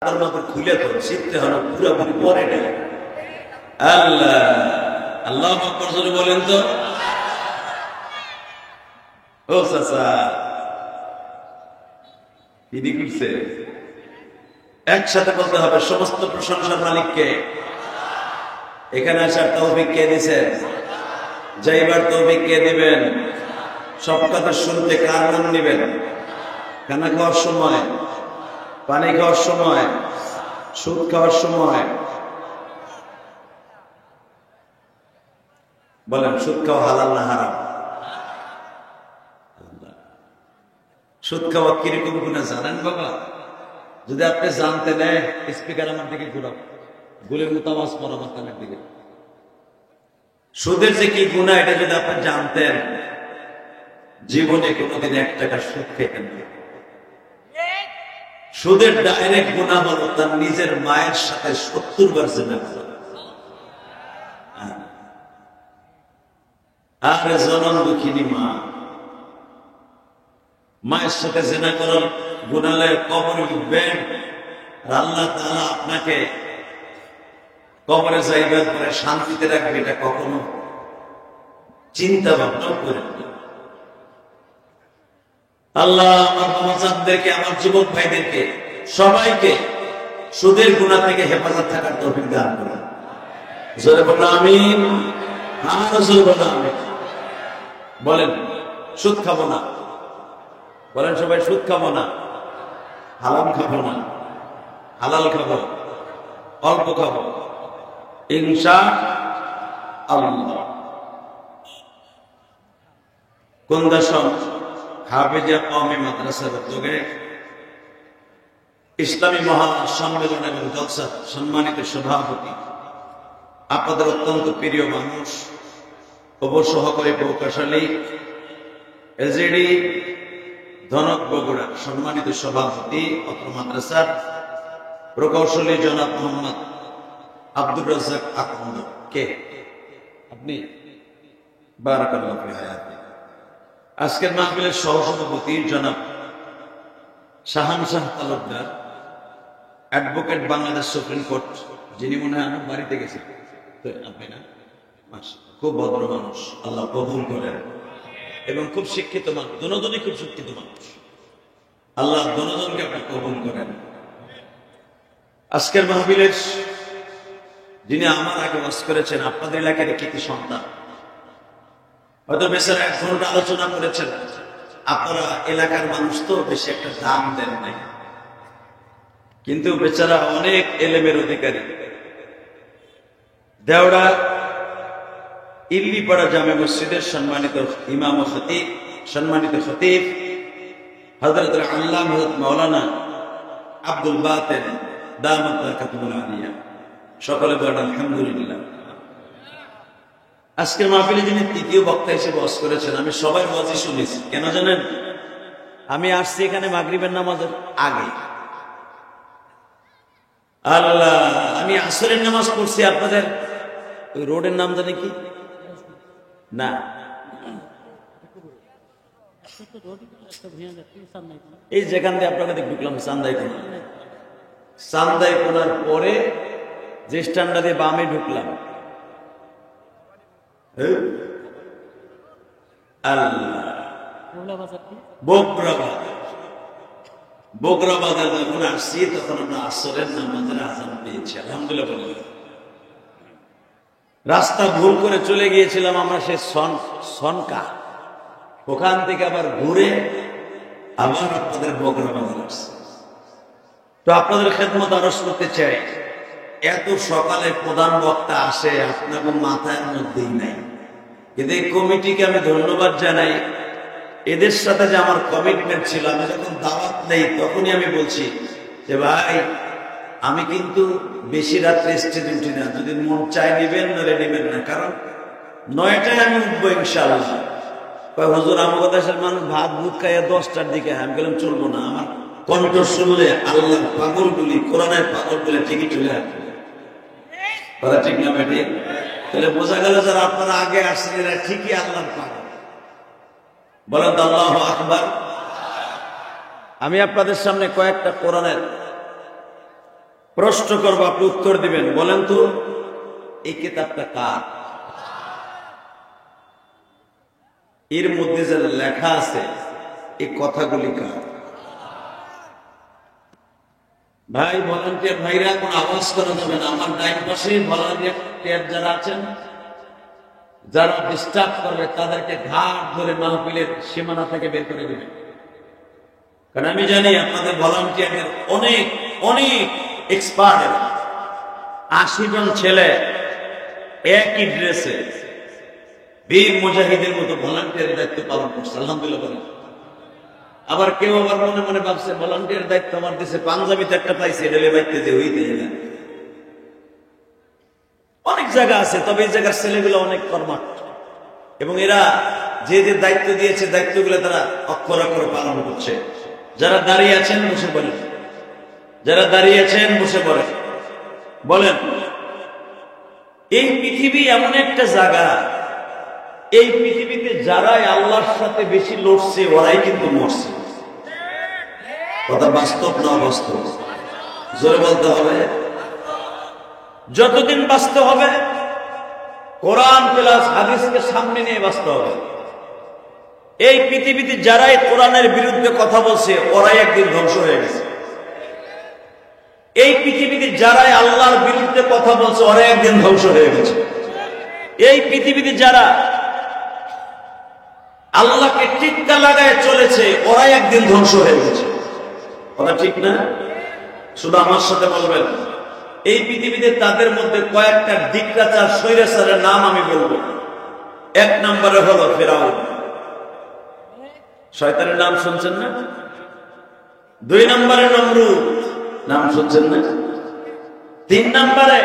খুলে তো শিখতে হলো পুরোপুরি পরে নেই। আল্লাহ আল্লাহ বলেন তো। ও চাচা দিদি করছে একসাথে বলতে হবে সমস্ত প্রশংসার মালিককে। এখানে আসার তৌফিক কে দিছেন? যাইবার তৌফিক কে দিবেন? সব কথা শুনতে কার নাম নিবেন? খানা খাওয়ার সময়, পানি খাওয়ার সময়, সুদ খাওয়ার সময়। বলেন সুদ খাওয়া হালাল না হারাম? সুদ খাওয়া কিরকম গুনাহ জানেন বাবা? যদি আপনি জানতে নেয় স্পিকার আমার দিকে ঘুরাও, গুলির মতো আওয়াজ পড়ো আমার কানের দিকে। সুদের যে কি গুনাহ এটা যদি আপনি জানতেন, জীবনে কোনোদিন 1 টাকা সুদ খেতেন না। সুদের ডাইরেক্ট গুনাহ হলো তার নিজের মায়ের সাথে 70 বার জিনা করা। আরে জনম দুঃখিনী মা, মায়ের সাথে জিনা করার গুনাহে কবরে উঠবেন, আর আল্লাহ তাআলা আপনাকে কবরে যাইবার পরে শান্তিতে রাখবে, এটা কখনো চিন্তা ভাবনাও করেন না। আল্লাহ আমার বাবাজানদেরকে, আমার যুবক ভাইদেরকে সবাইকে সুদের গুনাহ থেকে হেফাজত থাকার তৌফিক দান করেন। জোরে বলুন আমিন। হ্যাঁ জোরে বলুন আমিন। বলেন সুদ খাবো না। বলেন সবাই সুদ খাবো না, হারাম খাবো না, হালাল খাবো, অল্প খাবো ইনশাআল্লাহ। কোন দশম হাফেজা কওমি মাদ্রাসার উদ্যোগে ইসলামী মহাসম্মেলন এবং জলসা সম্মানিত সভাপতি, আপনাদের অত্যন্ত প্রিয় মানুষ, উপসহকারী প্রকৌশলী এজেডি ধনক বগুড়া সম্মানিত সভাপতি, অত্র মাদ্রাসার প্রকৌশলী জনাব মোহাম্মদ আব্দুর রাজ্জাক আকন্দ। কে আপনি? বারাকাল্লাহু ফি হায়াতি। আজকের মাহফিলের সহসভাপতি জনাব Shahanshah Talukdar, advocate, Bangladesh supreme court, যিনি মনে হয় আমার বাড়িতে গেছেন তো আপনি না? খুব ভদ্র মানুষ, আল্লাহ কবুল করেন, এবং খুব শিক্ষিত মানুষ, দুজনই খুব শিক্ষিত মানুষ, আল্লাহ দুজনকে আপনি কবুল করেন। আজকের মাহফিলের যিনি আমার আগে ওয়াজ করেছেন, আপনাদের এলাকার কৃতি সন্তান, হয়তো বেচারা 1 ঘন্টা আলোচনা করেছেন। আপনারা এলাকার মানুষ তো বেশি একটা দাম দেন নাই, কিন্তু বেচারা অনেক এলেমের অধিকারী। দেওড়া ইল্লিপাড়া জামে মসজিদের সম্মানিত ইমাম ও খতিব, সম্মানিত খতিব হযরত আল্লামা হযরত মাওলানা আব্দুল বাতেন দামাত বারাকাতুহুল আলিয়া, সকলে বলেন আলহামদুলিল্লাহ। আজকের মাহফিলে যিনি তৃতীয় বক্তা হিসেবে ওয়াজ করেছেন, আমি সবাই ওয়াজই শুনেছি। কেন জানেন? আমি আসছি এখানে মাগরিবের নামাজের আগে। আল্লাহ, আমি আসরের নামাজ পড়ছি আপনাদের ওই রোডের নাম জানি কি না, এই যেখান দিয়ে আপনাকে ঢুকলাম চান্দাইকোনা, চান্দাইকোনার পরে যে স্ট্যান্ডটা দিয়ে বামে ঢুকলাম, বগুড়া বাজার যখন আসছি তখন আমরা আসরের নামাজের আযান পেয়েছি, আলহামদুলিল্লাহ। রাস্তা ভুল করে চলে গিয়েছিলাম আমরা সে সনকা, ওখান থেকে আবার ঘুরে আবার আপনাদের বগুড়া বাজার আসছে। তো আপনাদের খেদমত আরজ করতে চাই, এত সকালে প্রধান বক্তা আসে আপনাদের মাথার মধ্যেই নাই, কিন্তু এই কমিটিকে আমি ধন্যবাদ জানাই। এদের সাথে যে আমার কমিটমেন্ট ছিল, আমি যখন দাওয়াত নেই তখনই আমি বলছি যে ভাই আমি কিন্তু বেশি রাত্রে স্টেজে উঠি না, যদি মন চায় নিবেন নলে নিবেন না, কারণ 9টায় আমি উঠবো ইনশাআল্লাহ। হুজুর আমাদের দেশের মানুষ ভাত ভুত খাইয়া 10টার দিকে, আমি বললাম চলবো না, আমার কণ্ঠ শুনলে আল্লাহর পাগলগুলি, কোরআনের পাগলগুলি ঠিকই চলে আসবে। কথা ঠিক না বেটি? তাহলে বোঝা গেল যারা আপনারা আগে আসছেন এরা ঠিকই আল্লাহর পাগল। বলেন তো আল্লাহু আকবার। আমি আপনাদের সামনে কয়েকটা কোরআনের প্রশ্ন করবো, আপনি উত্তর দিবেন। বলেন তো এই কিতাবটা কার? এর মধ্যে যে লেখা আছে এই কথাগুলি কার? ভাই ভলান্টিয়ার ভাইরা কোন আওয়াজ করা যাবে না। আমার ডাইন পাশে ভলান্টিয়ার যারা আছেন, যারা ডিস্টার্ব করবে তাদেরকে ঘাট ধরে মাহফিলের সীমানা থেকে বের করে দেবেন। কারণ আমি জানি আপনাদের ভলান্টিয়ারদের অনেক অনেক এক্সপার্ট। 80 জন ছেলে একই ড্রেসে বীর মুজাহিদের মতো ভলান্টিয়ারের দায়িত্ব পালন করছে, আলহামদুলিল্লাহ বলেন। আবার কেউ আবার মনে মনে ভাবছে ভলান্টিয়ার দায়িত্ব আমার দেশে পাঞ্জাবিতে একটা পাইছে, এটা বাইতে যে হইতে না। অনেক জায়গা আছে, তবে এই জায়গার ছেলেগুলো অনেক কর্মঠ এবং এরা যে যে দায়িত্ব দিয়েছে দায়িত্বগুলো তারা অক্ষর অক্ষর পালন করছে। যারা দাঁড়িয়ে আছেন বসে পড়েন, যারা দাঁড়িয়ে আছেন বসে পড়েন। বলেন, এই পৃথিবী এমন একটা জায়গা, এই পৃথিবীতে যারাই আল্লাহর সাথে বেশি লড়ছে ওরাই কিন্তু মরছে। কথা বাস্তব না অবাস্তব? জোরে বলতে হবে। যতদিন বাঁচতে হবে কোরআন প্লাস হাদিসকে সামনে নিয়ে বাঁচতে হবে। এই পৃথিবীতে যারাই কোরআনের বিরুদ্ধে কথা বলছে ওরাই একদিন ধ্বংস হয়ে গেছে। এই পৃথিবীতে যারাই আল্লাহর বিরুদ্ধে কথা বলছে ওরাই একদিন ধ্বংস হয়ে গেছে। এই পৃথিবীতে যারা আল্লাহকে টিক্কা লাগায় চলেছে ওরাই একদিন ধ্বংস হয়ে গেছে। কথা ঠিক না? শুধু আমার সাথে বলবেন, এই পৃথিবীতে তাদের মধ্যে কয়েকটা ডিক্টাচার স্বৈরাচারের নাম আমি বলবো। 1 নম্বরে হলো ফিরাউন, শয়তানের নাম শুনছেন না? 2 নম্বরে নমরুদ, নাম শুনছেন না? 3 নম্বরে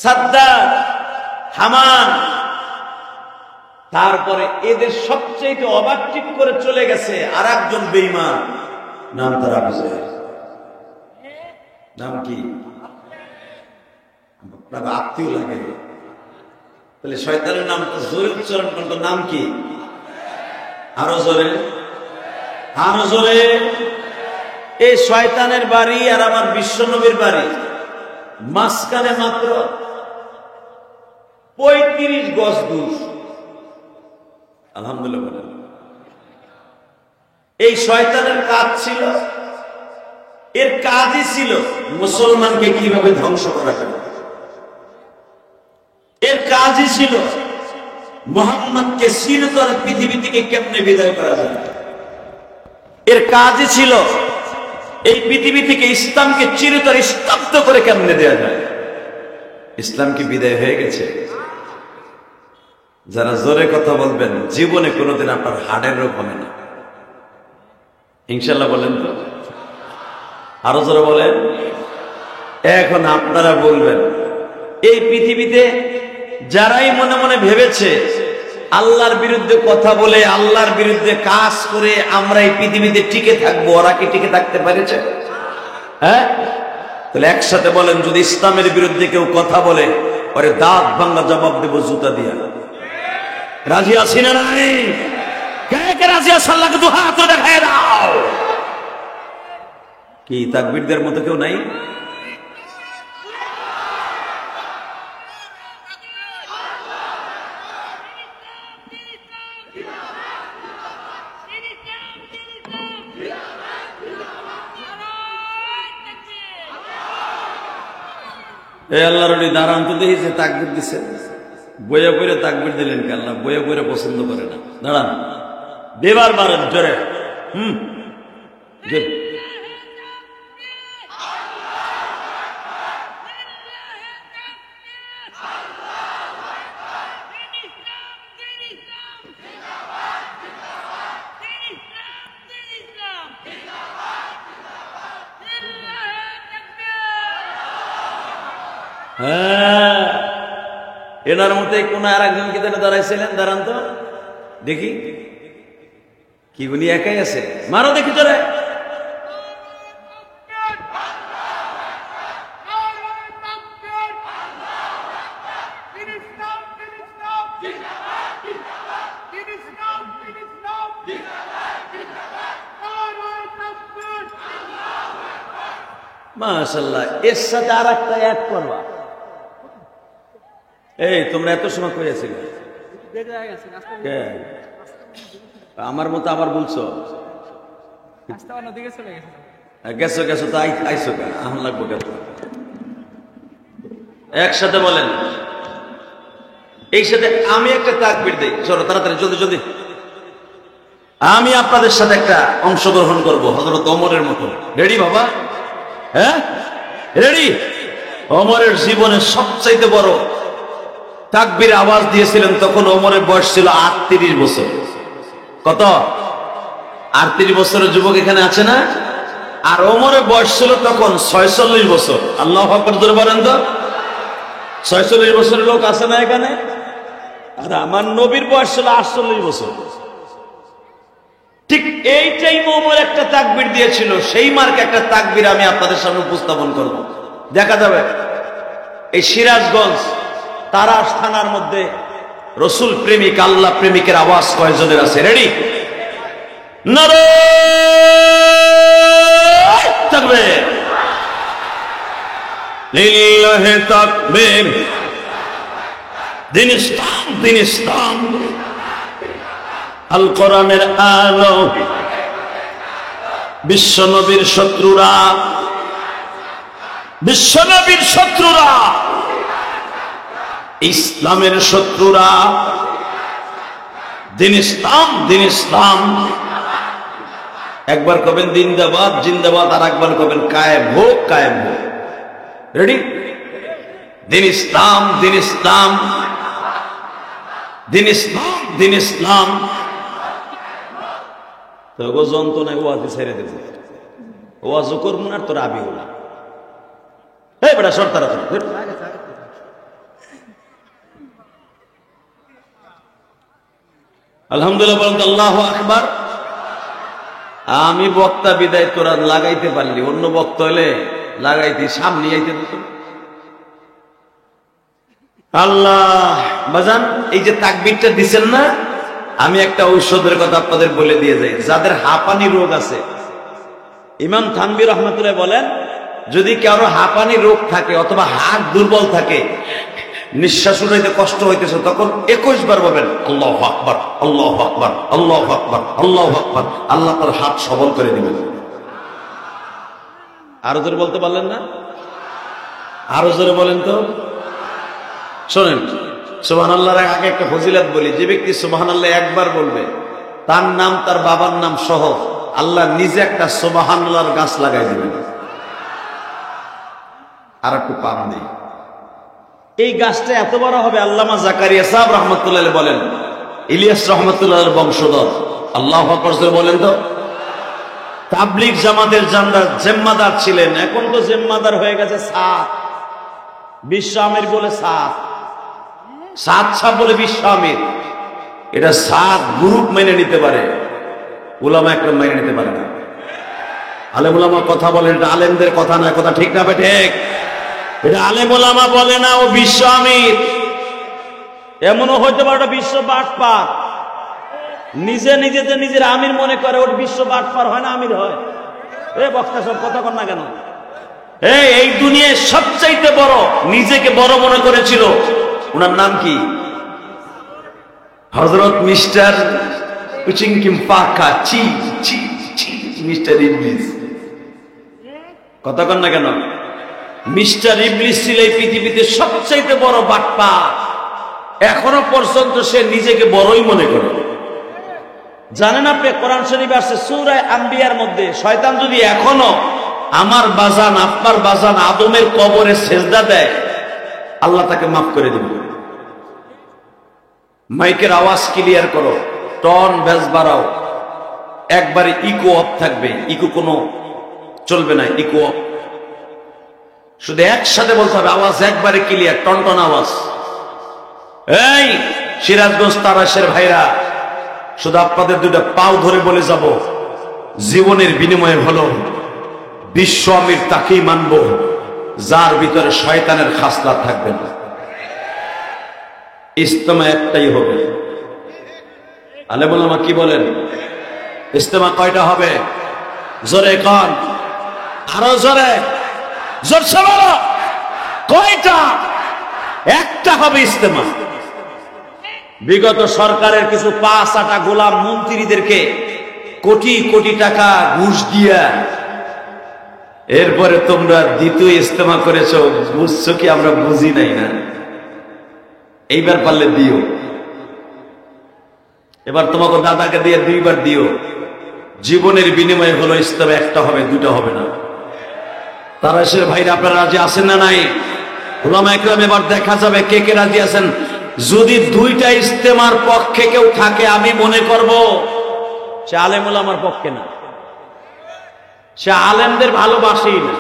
সাদ্দাত, হামান। তারপরে এদের সবচেয়ে ওভারটেক করে চলে গেছে আর একজন বেঈমান, নাম তার আবু জাহেল। নাম কি? আপনার আত্মীয় লাগে তাহলে শয়তানের নাম তো জোরে উচ্চারণ করতো। নাম কি? আরো জোরে, আরো জোরে। এই শয়তানের বাড়ি আর আমার বিশ্বনবীর বাড়ি মাঝখানে মাত্র 35 গজ দূর। আলহামদুলিল্লাহ বলেন। এই শয়তানের কাজ ছিল, এর কাজই ছিল মুসলমানকে কিভাবে ধ্বংস করা যায়। এর কাজই ছিল মুহাম্মদকে চিরতর পৃথিবী থেকে কেমনে বিদায় করা যায়। এর কাজই ছিল এই পৃথিবী থেকে ইসলামকে চিরতর স্তব্ধ করে কেমনে দেওয়া যায়। ইসলাম কি বিদায় হয়ে গেছে? যারা জোরে কথা বলবেন জীবনে কোনোদিন আপনার হাড়ের রোগ হবে না ইনশাল্লাহ। বলেন তো, আরো জোরে বলেন। এখন আপনারা বলবেন, এই পৃথিবীতে যারাই মনে মনে ভেবেছে আল্লাহর বিরুদ্ধে কথা বলে আল্লাহর বিরুদ্ধে কাজ করে আমরা এই পৃথিবীতে টিকে থাকবো, ওরা কি টিকে থাকতে পেরেছে? হ্যাঁ? তাহলে একসাথে বলেন, যদি ইসলামের বিরুদ্ধে কেউ কথা বলে ওরে দাঁত ভাঙা জবাব দেব জুতা দিয়া। রাজি আছি না নাই? কে কে রাজি আছেন? আল্লাহকে দু হাত দেখায় দাও। কি তাকবীরদের মতো কেউ নাই? এই আল্লাহর ওলি দাঁড়ান তো, দেখি যে তাকবীর দিছে। বইয়া বইরে তাকবীর দিলেন কে? আল্লাহ বইয়া বইরে পছন্দ করে না। দাঁড়ান, দেবার বারেন জোরে। হ্যাঁ, এনার মধ্যে কোন আর একজন কি দাঁড়াইছিলেন? দাঁড়ান তো দেখি, কি উনি একাই আছে? মারো দেখি তোরে। মাশাআল্লাহ। এর সাথে আর একটা অ্যাড করবা। এই তোমরা এত সময় করেছিলে, আমার মতো আবার বলছো গেছো গেছো তো আইসো কেন? আহম লাগবো কেন? একসাথে বলেন, এই সাথে আমি একটা তাকবীর দেই। চলো তাড়াতাড়ি, জলদি জলদি। আমি আপনাদের সাথে একটা অংশগ্রহণ করব হযরত ওমরের মতো। রেডি বাবা? হ্যাঁ রেডি? ওমরের জীবনের সবচাইতে বড় তাকবীর আওয়াজ দিয়েছিলেন তখন ওমরের বয়স ছিল 38 বছর। কত? 38 বছরের যুবক এখানে আছে না? আর ওমরের বয়স ছিল তখন 46 বছর। আল্লাহু আকবার জোরে বলেন তো। 46 বছরের লোক আছে না এখানে? আর আমার নবীর বয়স ছিল 48 বছর। ঠিক এই টাইমে ওমর একটা তাকবীর দিয়েছিল, সেই মার্কে একটা তাকবীর আমি আপনাদের সামনে উপস্থাপন করব। দেখা যাবে এই সিরাজগঞ্জ তারাস থানার মধ্যে রসুল প্রেমিক, আল্লাহ প্রেমিকের আওয়াজ কয়জনের আছে? রেডি? নারে তাকবীর, লিল্লাহি তাকবীর। দিন ইসলাম, দিন ইসলাম, আল কোরআনের আলো। বিশ্বনবীর শত্রুরা, বিশ্বনবীর শত্রুরা, ইসলামের শত্রুরা। দিন ইসলাম, দিন ইসলাম। একবার কবেন জিন্দাবাদ জিন্দাবাদ, আর একবার কবেন কায়েম হোক, কায়েম হোক। রেডি? দিন ইসলাম, দিন ইসলাম, দিন ইসলাম, দিন ইসলাম। তো যন্ত্রণায় ওয়াজ ছেড়ে দেব, ওয়াজও করবো না, তোর আবি হল। এই বেটা সর তাড়াতাড়ি। আলহামদুলিল্লাহ বলেন তো আল্লাহু আকবার। আমি বক্তা বিদায় তোরা লাগাইতে পারলি, অন্য বক্তা হলে লাগাইতে সামনে আইতে দিত। আল্লাহ বাজান, এই যে তাকবীরটা দিচ্ছেন না, আমি একটা ঔষধের কথা আপনাদের বলে দিয়ে যাই। যাদের হাঁপানি রোগ আছে, ইমাম থানভী রহমাতুল্লাহ বলেন, যদি কারো হাঁপানি রোগ থাকে অথবা হাত দুর্বল থাকে, নিঃশ্বাস উঠাইতে কষ্ট হইতেছে, তখন 21 বার বলবেন আল্লাহু আকবার, আল্লাহু আকবার, আল্লাহু আকবার, আল্লাহু আকবার। আল্লাহ তার হাত সবল করে দিবেন। আরো জোরে বলতে পারলেন না? আরো জোরে বলেন তো। শোনেন, সুবহানাল্লাহর আগে একটা ফজিলত বলি। যে ব্যক্তি সুবহানাল্লাহ একবার বলবে, তার নাম তার বাবার নাম সহ আল্লাহ নিজে একটা সুবহানাল্লাহর গাছ লাগাই দিবেন। আর একটু পাম নেই, এই গাছটা এত বড় হবে। আল্লামা জাকারিয়া সাহেব রহমতুল্লাহ বলেন, ইলিয়াস রহমতুল্লাহ বংশধর। আল্লাহু আকবার বলেন তো। তাবলীগ জামাতের জিম্মাদার ছিলেন, এখন তো জিম্মাদার হয়ে গেছে সাত। বিশ্ব আমির বলে সাত, সাত সাপ বলে বিশ্ব আমির। এটা সাত গ্রুপ মেনে নিতে পারে, উলামা একরম মেনে নিতে পারে না। আলেম উলামা কথা বলেন, এটা আলেমদের কথা না, কথা ঠিক না ঠিক? এটা আলেম ওলামা বলে না, ও বিশ্ব আমির। এমনও হইতে পারে ওটা বিশ্ব বাটপার, নিজে নিজেতে নিজের আমির মনে করে, ওর বিশ্ব বাটপার হয় না, আমির হয়। এ বক্তা সব কথা কর না কেন? এই দুনিয়ায় সবচাইতে বড় নিজেকে বড় মনে করেছিল, ওনার নাম কি? হযরত মিস্টার কুচিংকিম পাকা চি চি চি, মিস্টার ইবলিস। কথা কর না কেন? মিস্টার ইবলিস ছিল এই পৃথিবীতে সবচাইতে বড় বাটপার। এখনো পর্যন্ত সে নিজেকে বড়ই মনে করে। জানেন আপনি, কোরআন শরীফে আছে সূরা আম্বিয়ার মধ্যে, শয়তান যদি এখনো আমার বাজান আপনার বাজান আদমের কবরে সেজদা দেয়, আল্লাহ তাকে মাফ করে দিবে। মাইকের আওয়াজ ক্লিয়ার করো, টন বেস বাড়াও, একবারে ইকো অফ থাকবে, ইকো কোনো চলবে না, ইকো অফ। শুধু একসাথে বলতে হবে, আওয়াজ একবারে ক্লিয়ার, টনটন আওয়াজ। এই সিরাজগঞ্জ তারাশের ভাইরা, শুধু আপনাদের দুইটা পাও ধরে বলে যাব, জীবনের বিনিময়ে হলো বিশ্ব আমির তাকেই মানব যার ভিতরে শয়তানের খাসলা থাকবে না। ইজতেমা একটাই হবে। আলেম ওলামা কি বলেন? ইজতেমা কয়টা হবে? জোরে কন, আরো জোরে। জোরসে বলো কয়টা? একটা হবে ইজতেমা। বিগত সরকারের কিছু পাঁচ আটা গোলাম মন্ত্রীদেরকে কোটি কোটি টাকা ঘুষ দিয়া এরপরে তোমরা দ্বিতীয় ইজতেমা করেছো, বুঝছো কি আমরা বুঝি নাই না? এইবার পারলে দিও, এবার তোমাকে দাদাকে দিয়ে দুইবার দিও। জীবনের বিনিময়ে হলো ইজতেমা, একটা হবে, দুটা হবে না। তারা সে ভাইরা আপনারা রাজি আছেন না নাই? উলামা ইকরাম এবার দেখা যাবে কে কে রাজি আছেন। যদি দুইটা ইজতেমার পক্ষে কেউ থাকে, আমি মনে করব সে আলেম উলামার পক্ষে না, সে আলেমদের ভালোবাসেই না।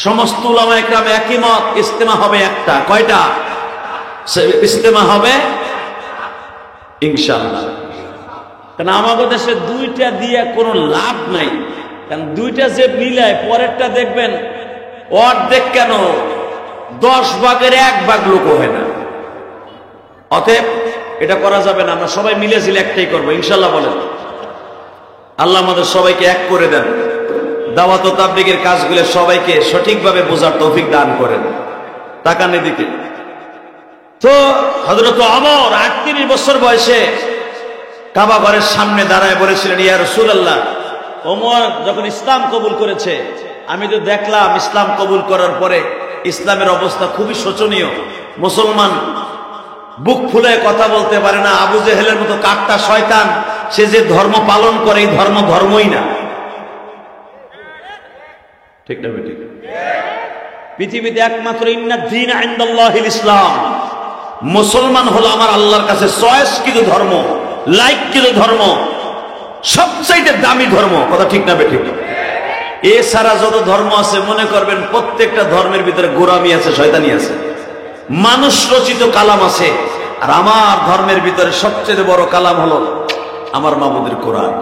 সমস্ত উলামা ইকরাম একই মত, ইজতেমা হবে একটা। কয়টা ইজতেমা হবে? ইনশাআল্লাহ। কারণ আমাদের দেশে দুইটা দিয়ে কোনো লাভ নাই, কারণ দুইটা যে মিলায় পরেরটা দেখবেন অর্ধেক কেন 10 ভাগের 1 ভাগ লোক হয় না। অতএব এটা করা যাবে না। আমরা সবাই মিলে ঝিলে একটাই করবো ইনশাআল্লাহ। বলেন আল্লাহ আমাদের সবাইকে এক করে দেন, দাওয়াত ও তাবলীগের কাজগুলো সবাইকে সঠিকভাবে বোঝার তৌফিক দান করেন। তাকান এদিকে। তো হযরত ওমর 38 বছর বয়সে কাবা ঘরের সামনে দাঁড়ায় বলেছিলেন, ইয়া রাসূলুল্লাহ, ওমর যখন ইসলাম কবুল করেছে, আমি তো দেখলাম ইসলাম কবুল করার পরে ইসলামের অবস্থা খুবই শোচনীয়। মুসলমান বুক ফুলে কথা বলতে পারে না। আবু জেহেলের মতো কাট্টা শয়তান, সে যে ধর্ম পালন করে এই ধর্ম ধর্মই না। ঠিক না বেঠিক? পৃথিবীতে একমাত্র ইন্নাদ দীন ইনদাল্লাহিল ইসলাম, মুসলমান হলো আমার আল্লাহর কাছে চয়েসকৃত ধর্ম, লাইককৃত ধর্ম, সবচাইতে দামি ধর্ম। কথা ঠিক না বেঠিক? এছাড়া যত ধর্ম আছে মনে করবেন প্রত্যেকটা ধর্মের ভিতরে গোরামি আছে, শয়তানি আছে, মানুষ রচিত কালাম আছে। আর আমার ধর্মের ভিতরে সবচেয়ে বড় কালাম হলো আমার মাবুদের কোরআন।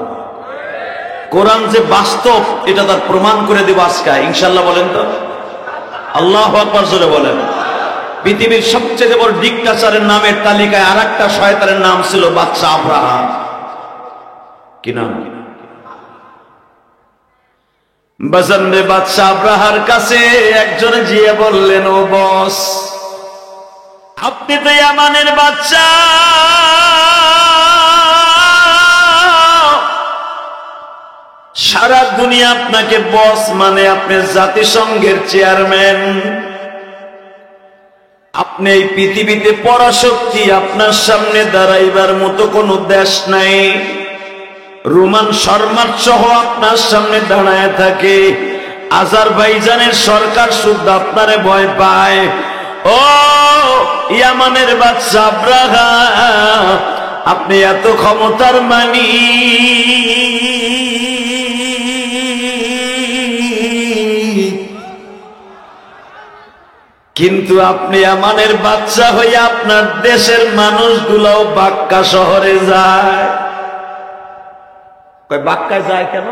কোরআন যে বাস্তব এটা তার প্রমাণ করে দেব আজকে ইনশাআল্লাহ। বলেন তো আল্লাহু আকবার জোরে বলেন। পৃথিবীর সবচেয়ে বড় ডিক্টাচারের নামের তালিকায় আরেকটা শয়তানের নাম ছিল বাদশা আব্রাহা। কি নাম? বাজারে বাদশা আব্রাহার কাছে একজনে গিয়ে বললেন, ও বস, আপনি তো ইয়ামানের বাদশা, সারা দুনিয়া আপনাকে বস মানে, আপনি জাতিসংঘের চেয়ারম্যান, আপনি এই পৃথিবীতে পরাশক্তি, আপনার সামনে দাঁড়াইবার মতো কোন দেশ নাই। রোমান সম্রাট সহ আপনার সামনে দাঁড়ায় থাকে, আজারবাইজানের সরকার শুদ্ধ আপনারে ভয় পায়। ও ইয়ামানের বাদশা আব্রাহা, আপনি এত ক্ষমতার মানি, কিন্তু আপনি ইয়ামানের বাদশা হয়ে আপনার দেশের মানুষগুলাও বাক্কা শহরে যায়। কয় বাক্কায় যায় কেন?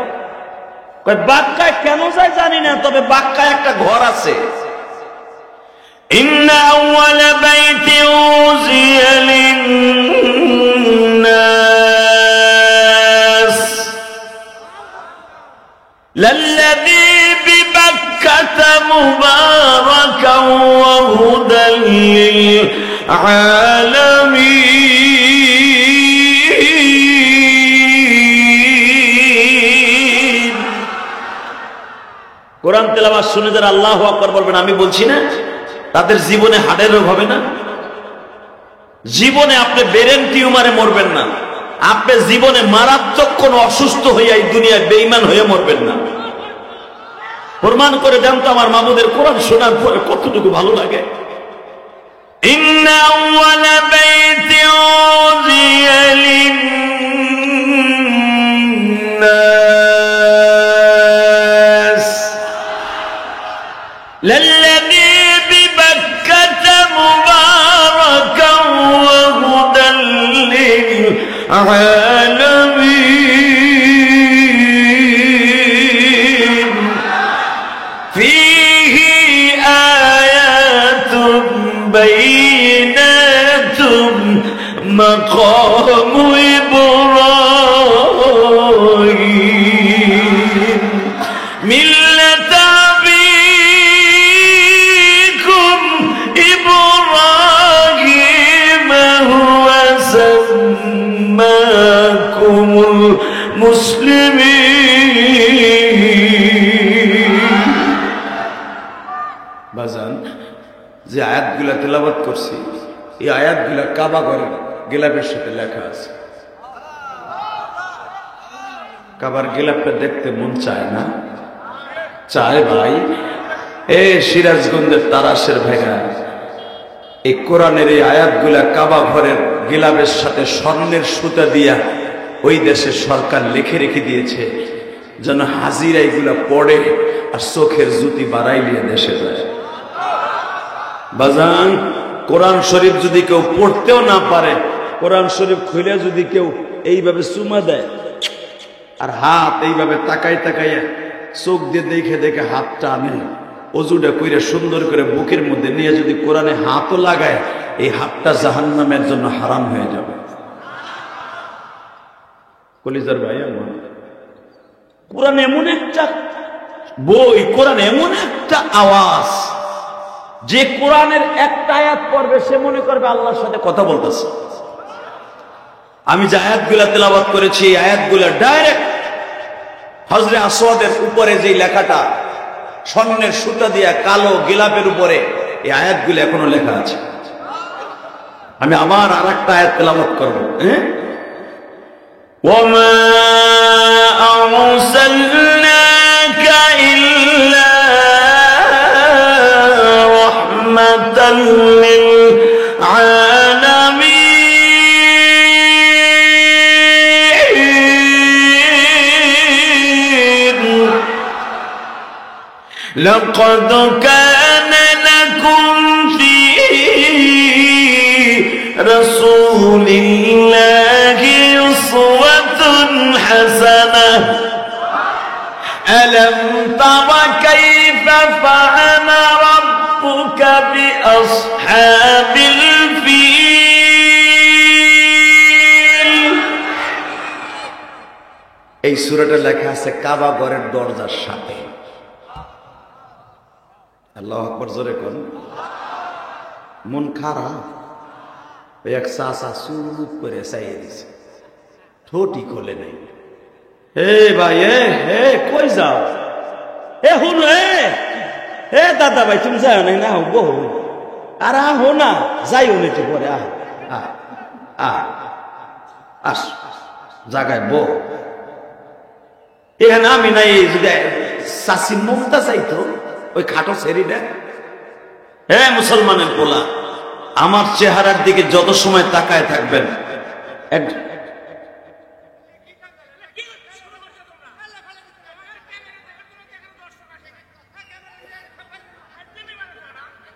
কয় বাক্কায় কেন যায় জানি না, তবে বাক্কায় একটা ঘর আছে। ইন্না আউয়ালা বাইতি উযিয়া লিন-নাস লাল্লাযী বিবাক্কাতা মুবারাকান ওয়া হুদাল লিল-আলামিন। কোরআন তেলাওয়াত শুনে যারা আল্লাহু আকবার বলবেন, আমি বলছি না, তাদের জীবনে হার্টের রোগ হবে না। জীবনে আপনি ব্রেন টিউমারে মরবেন না। আপনি জীবনে মারাত্মক কোন অসুস্থ হইয়া এই দুনিয়ায় বেঈমান হয়ে মরবেন না। প্রমাণ করে দেন তো আমার মামুদের কোরআন শোনার পরে কতটুকু ভালো লাগে। ইন্না আউয়ালা বাইতি উযিয়া লিন-নাস লাল্লাযী বিবাক্কাতা মুবারাকান ওয়া হুদাল লিল-আলামিন ফীহি আয়াতুন বাইনাতুন মাকামু ইব্রাহিম মিল্লাতা বাজান যে আয়াতগুলা তেলাওয়াত করছি এই আয়াতগুলা কাবা ঘরের গিলাপের সাথে লেখা আছে। কাবার গিলাপটা দেখতে মন চায় না? চায় ভাই। সিরাজগঞ্জের তারাশের ভাইরা, এই কোরআনের এই আয়াতগুলা কাবা ঘরের গিলাপের সাথে স্বর্ণের সুতা দিয়া ওই দেশের সরকার লিখে রেখে দিয়েছে যেন হাজিরা এগুলা পড়ে আর চোখের জুতি বাড়াইলিয়ে দেশে যায়। বাজান, কোরআন শরীফ যদি কেউ পড়তেও না পারে, কোরআন শরীফ খুলে যদি কেউ এইভাবে চুমা দেয় আর হাত এইভাবে তাকাই তাকাইয়া চোখ দিয়ে দেখে দেখে হাতটা আনে, অজুটা কইরা সুন্দর করে বুকের মধ্যে নিয়ে যদি কোরআনে হাতও লাগায়, এই হাতটা জাহান্নামের জন্য হারাম হয়ে যাবে। কলিজার ভাই, আমার কোরআন এমন একটা বই, কোরআন এমন একটা আওয়াজ, যে কোরআনের একটা আয়াত পড়বে সে মনে করবে আল্লাহর সাথে কথা বলতেছে। আমি যে আয়াতগুলা তেলাওয়াত করেছি, এই আয়াতগুলা ডাইরেক্ট হজরে আসওয়াদের উপরে যে লেখাটা স্বর্ণের সুতা দিয়া কালো গিলাপের উপরে, এই আয়াতগুলো এখনো লেখা আছে। আমি আবার আর একটা আয়াত তেলাওয়াত করবো। ওয়ামা আরসালনাকা ইল্লা রাহমাতাল লিল আলামিন لقد كان لكم في رسول الله أسوة حسنة ألم تر كيف فعل ربك بأصحاب الفيل। এই সূরাটা লেখা আছে কাবা ঘরের দরজার সাথে। আল্লাহু আকবার, জোরে কোন। মন খারাপ, এক চাচা চুপ করে চাইয়ে দিছে, ঠোঁটি খোলে নাই। হে ভাই, কই যাও? হুন, দাদা ভাই তুমি যাও নাই না? বহু আর আহো না, যাইও নেটি পরে। আস জাগায় বউ, এখানে আমি নাই। যদি চাষি মমতা চাইতো ওই খাটো ছেড়িটা। মুসলমানের পোলা, আমার চেহারার দিকে যত সময় তাকায় থাকবেন,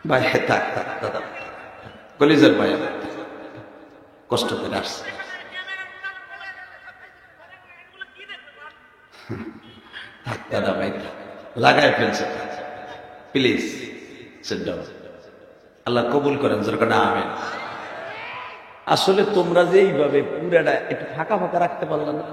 ভাই থাক থাক দাদা, কলিজার ভাই কষ্ট করে আসছে। থাক দাদা ভাই, লাগায় ফেলছে, প্লিজ সিট ডাউন। আল্লাহ কবুল করেন, যেরকম আমিন। আসলে তোমরা যে এইভাবে পুরাটা একটু ফাঁকা ফাঁকা রাখতে পারলে না,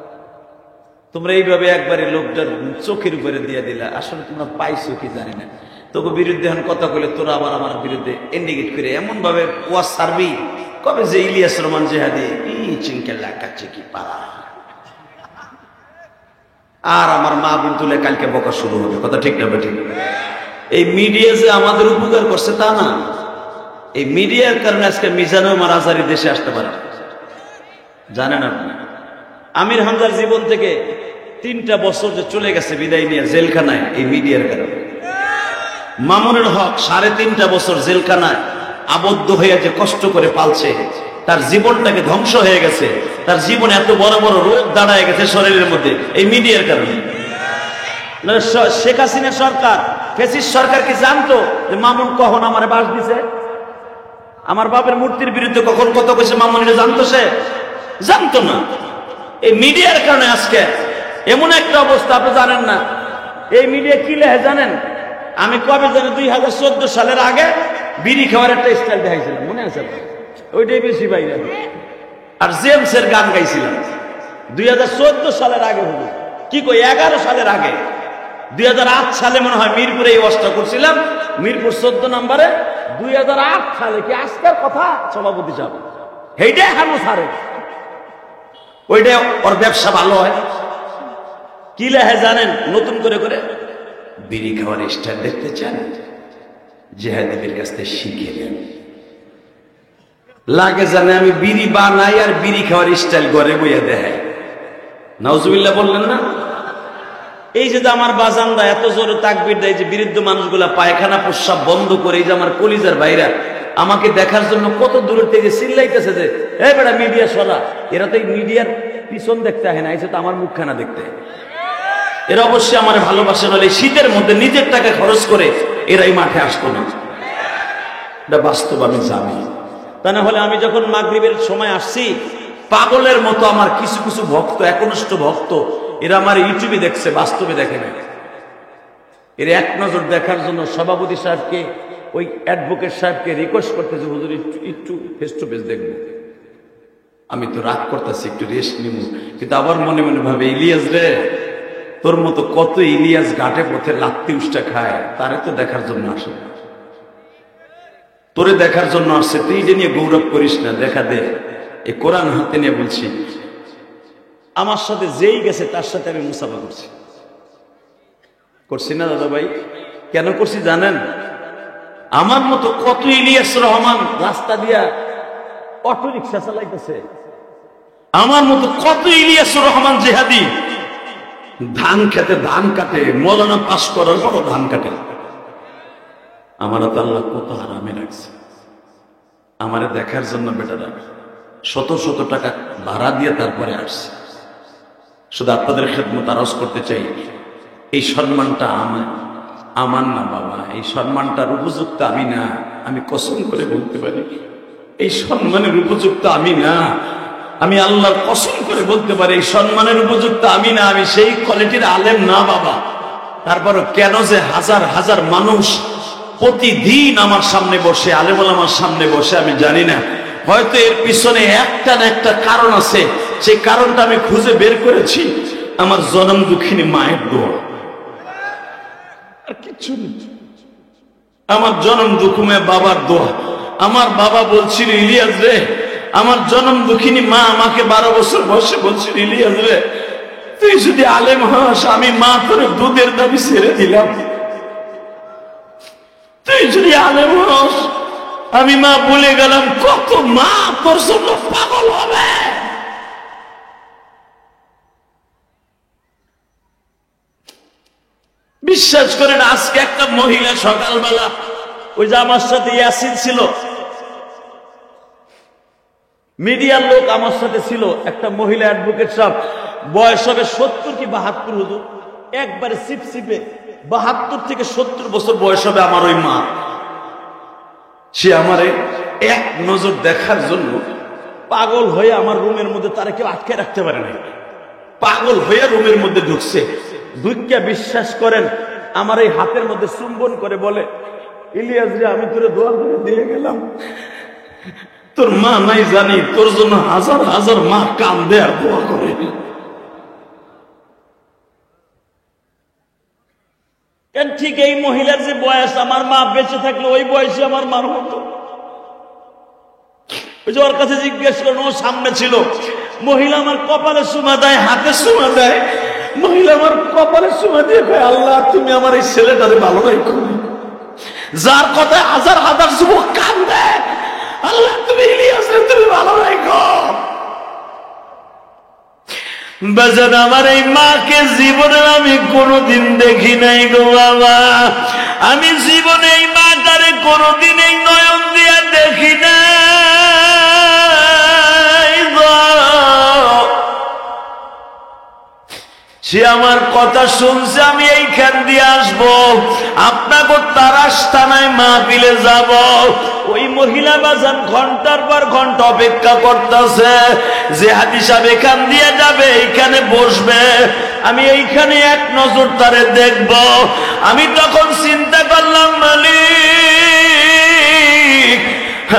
তোমরা এইভাবে একবারে লোকটার চোখের উপরে দিয়ে দিলা। আসলে তোমরা পাইছো কি জানি না, তোকে বিরুদ্ধে এখন কথা বলে তোরা আবার আমার বিরুদ্ধে ইন্ডিকেট করে এমন ভাবে ওয়াজ সারবি, কবে যে ইলিয়াস রহমান জেহাদি চিঙ্কেল লাগাচ্ছে কি পারা। আর আমার মা বোন তুলে কালকে বকা শুরু হবে, কথা ঠিক না ঠিক? এই মিডিয়া যে আমাদের উপকার করছে তা না, এই মিডিয়ার কারণে আজকে মিজানুর রহমান আজহারী দেশে আসতে পারে। জানেন আপনি, আমির হামজার জীবন থেকে 3টা বছর যে চলে গেছে বিদায় নিয়ে জেলখানায়, এই মিডিয়ার কারণে। মামুনুল হক 3.5 বছর জেলখানায় আবদ্ধ হয়ে যে কষ্ট করে পালছে, তার জীবনটাকে ধ্বংস হয়ে গেছে, তার জীবনে এত বড় বড় রোগ দাঁড়ায় গেছে শরীরের মধ্যে এই মিডিয়ার কারণে। শেখ হাসিনা সরকার, ফ্যাসিস্ট সরকার কি জানতো যে মামুন কখন আমার বাস দিছে, আমার বাপের মূর্তির বিরুদ্ধে কখন কত কইছে? মামুন এটা জানতো? সে জানতো না। এই মিডিয়ার কারণে আজকে এমন একটা অবস্থা, আপনি জানেন না। এই মিডিয়া কি লেখে জানেন? আমি কবে জানি 2014 সালের আগে বিড়ি খাওয়ার একটা স্টাইল দেখাইছিলাম, মনে আছে? ওইটাই বেশি বাইরে। আর জেমসের গান গাইছিলাম 2014 সালের আগে। হলো কি কই, 11 সালের আগে। 2008 সালে মনে হয় মিরপুরে এই ওয়াজটা করছিলাম, মিরপুর 14 নম্বরে। 2008 সালে, কি আজকের কথা সভাপতি সাহেব, সেইটাই হানু সারে, ওইটাই ওর ব্যবসা ভালো হয়। কি লেখে জানেন? নতুন করে করে বিড়ি খাওয়ার স্টাইল দেখতে চান? জিহাদিদের কাছ থেকে শিখে নেন। লাগে জানে আমি বিড়ি বানাই আর বিড়ি খাওয়ার স্টাইল ঘরে বইয়া দেখাই। নাউজুবিল্লাহ বললেন না? এই যে আমার বাজানরা এত জোরে তাকবীর দেয়, যে বিরুদ্ধ মানুষগুলা পায়খানা প্রস্রাব বন্ধ করে, এই যে আমার কলিজার ভাইরা আমাকে দেখার জন্য কত দূর থেকে চিল্লাইতেছে যে এই বেটা মিডিয়া সরা। এরা তো এই মিডিয়ার পিছন দেখতে হয় না, এসে তো আমার মুখখানা দেখতে। এরা অবশ্যই আমার ভালোবাসে, নাহলে শীতের মধ্যে নিজের টাকা খরচ করে এরাই মাঠে আসতো না। এটা বাস্তব, আমি জানি। তা না হলে আমি যখন মাগরিবের সময় আসছি, পাগলের মতো আমার কিছু কিছু ভক্ত, একনিষ্ঠ ভক্ত, এরা আমার ইউটিউবে দেখছে, বাস্তবে দেখে না। এর এক নজর দেখার জন্য সভাপতি সাহেবকে, ওই অ্যাডভোকেট সাহেবকে রিকোয়েস্ট করতেছে, হুজুর একটু ফেস টু ফেস দেখবো। আমি তো রাগ করতেছি, একটু রেস্ট নিব, কিন্তু আবার মনে মনে ভাবে, ইলিয়াস রে, তোর মতো কত ইলিয়াস ঘাটে পথে লাত্তি উষ্টা খায়, তারে তো দেখার জন্য আসে না, তোরে দেখার জন্য আসছে। তুই যে নিয়ে গৌরব করিস না, দেখা দে। এই কোরআন হাতে নিয়ে বলছি, আমার সাথে যেই গেছে তার সাথে আমি মুসাফা করছি না দাদা ভাই? কেন করছি জানেন? আমার মতো কত ইলিয়াস রহমান রাস্তা দিয়া অটো রিক্সা চালাইতেছে, আমার মতো কত ইলিয়াস রহমান জিহাদি ধান খেতে ধান কাটে, মৌলানা পাস করার পরও ধান কাটে। আমার তো আল্লাহ কত হারামে রাখছে। আমারে দেখার জন্য বেটারা শত শত টাকা ভাড়া দিয়ে তারপরে আসছে। শুধু আপনাদের খেদমত আরজ করতে চাই, এই সম্মানটা আমার না বাবা, এই সম্মানটার উপযুক্ত আমি না। আমি কসম করে বলতে পারি, এই সম্মানের উপযুক্ত আমি না। আমি আল্লাহর কসম করে বলতে পারি, এই সম্মানের উপযুক্ত আমি না। আমি সেই কোয়ালিটির আলেম না বাবা। তারপরও কেন যে হাজার হাজার মানুষ প্রতিদিন আমার সামনে বসে, আলেম ওলামার সামনে বসে, আমি জানি না। হয়তো এর পিছনে একটা না একটা কারণ আছে। সেই কারণটা আমি খুঁজে বের করেছি, আমার জনম দুঃখিনী মায়ের দোয়া, আর কিছু নেই। আমার জনম দুঃখমে বাবার দোয়া। আমার বাবা বলছিল, ইলিয়াস রে, আমার জনম দুঃখিনী মা আমাকে 12 বছর বয়সে বলছিল, ইলিয়াস রে, তুই যদি আলেম হস, আমি মা তোর দুধের দাবি ছেড়ে দিলাম। তুই যদি আলেম হস, আমি মা বলে গেলাম, কত মা তোর জন্য পাগল হবে। বিশ্বাস করেন, আজকে একটা মহিলা সকালবেলা, ওই যে আমার সাথে ইয়াসিন ছিল, মিডিয়ার লোক আমার সাথে ছিল, একটা মহিলা অ্যাডভোকেট সাহেব, বয়স হবে 70 কি 72, হুজুর একবারে সিপসিপে 72 থেকে 70 বছর বয়স হবে আমার ওই মা। সে আমারে এক নজর দেখার জন্য পাগল হয়ে আমার রুমের মধ্যে, তারা কেউ আটকে রাখতে পারে না, পাগল হয়ে রুমের মধ্যে ঢুকছে। দুইটা বিশ্বাস করেন, আমার এই হাতের মধ্যে চুম্বন করে বলে, ইলিয়াস রে, আমি তোরে দোয়া করে দিয়ে গেলাম, তোর মা নাই জানি, তোর জন্য হাজার হাজার মা কান্দে আর দোয়া করে। ঠিক এই মহিলার যে বয়স, আমার মা বেঁচে থাকলে ওই বয়সে আমার মার হতো। ওই যে ওর কাছে জিজ্ঞেস করেন, ও সামনে ছিল, মহিলা আমার কপালে চুমা দেয়, হাতে চুমা দেয়। মহিলা আমার কপালে চুমা দিয়ে কয়, আল্লাহ তুমি আমার এই ছেলেটারে ভালো রাখো, যার কথায় হাজার হাজার যুবক কান্দে, আল্লাহ তুমি ইলিয়াসরে তুমি ভালো রাখো। বাজার আমার এই মাকে জীবনে আমি কোনোদিন দেখি নাই গো বাবা। আমি জীবনে এই মাটারে কোনোদিন এই নয়ন দিয়া দেখি নাই গো। সে আমার কথা শুনছে, আমি এইখান দিয়ে আসবো, আপনাকে তারাস থানায় মাহফিলে যাব। ওই মহিলা বাজান ঘন্টার পর ঘন্টা অপেক্ষা করতেছে যে হাদি সাহেব এখান দিয়ে যাবে, এইখানে বসবে, আমি এইখানে এক নজর তারে দেখব। আমি তখন চিন্তা করলাম, মালিক,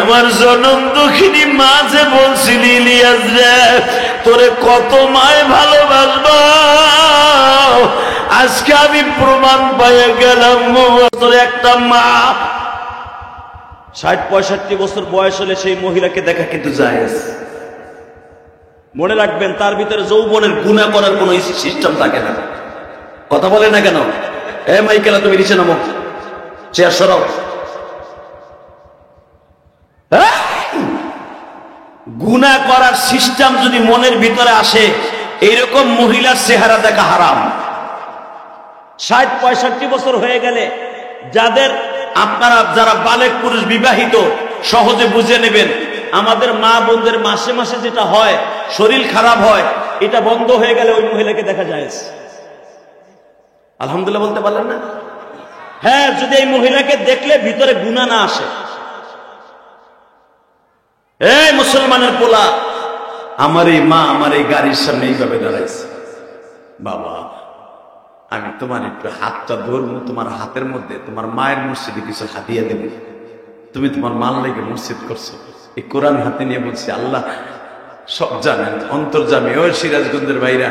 আমার জনম দুঃখিনী মা যে বলছিল, ইলিয়াস রে, তোরে কত মায় ভালোবাসবো, আজকে আমি প্রমাণ পাইয়া গেলাম। তোর একটা মা 60-65 বছর বয়স হলে সেই মহিলাকে দেখা কিন্তু জায়েজ। মনে রাখবেন, তার ভিতরে যৌবনের গুনাহ করার কোন সিস্টেম থাকে না। কথা বলে না কেন? এ মাইকেলা, তুমি নিচে নামো, চেয়ার সরাও। গুনাহ করার সিস্টেম যদি মনের ভিতরে আসে, এইরকম মহিলার চেহারা দেখা হারাম। 60-65 বছর হয়ে গেলে যাদের আপনারা যারা বালেক পুরুষ বিবাহিত সহজে বুঝে নেবেন, আমাদের মা বোনদের মাসে মাসে যেটা হয়, শরীর খারাপ হয়, এটা বন্ধ হয়ে গেলে ওই মহিলাকে দেখা যায়। আলহামদুলিল্লাহ বলতে পারলেন না? হ্যাঁ, যদি এই মহিলাকে দেখলে ভিতরে গুনাহ না আসে। এই মুসলমানের পোলা, আমার এই মা আমার এই গাড়ির সামনে এইভাবে দাঁড়াইছে, বাবা আমি তোমার একটু হাতটা ধরবো, তোমার হাতের মধ্যে তোমার মায়ের মসজিদে কিছু হাতিয়া দেবে, তুমি তোমার মাল লেগে মসজিদ করছো। এই কোরআন হাতে নিয়ে বলছি, আল্লাহ সব জানেন, অন্তর্জামী। ওই সিরাজগঞ্জের ভাইরা,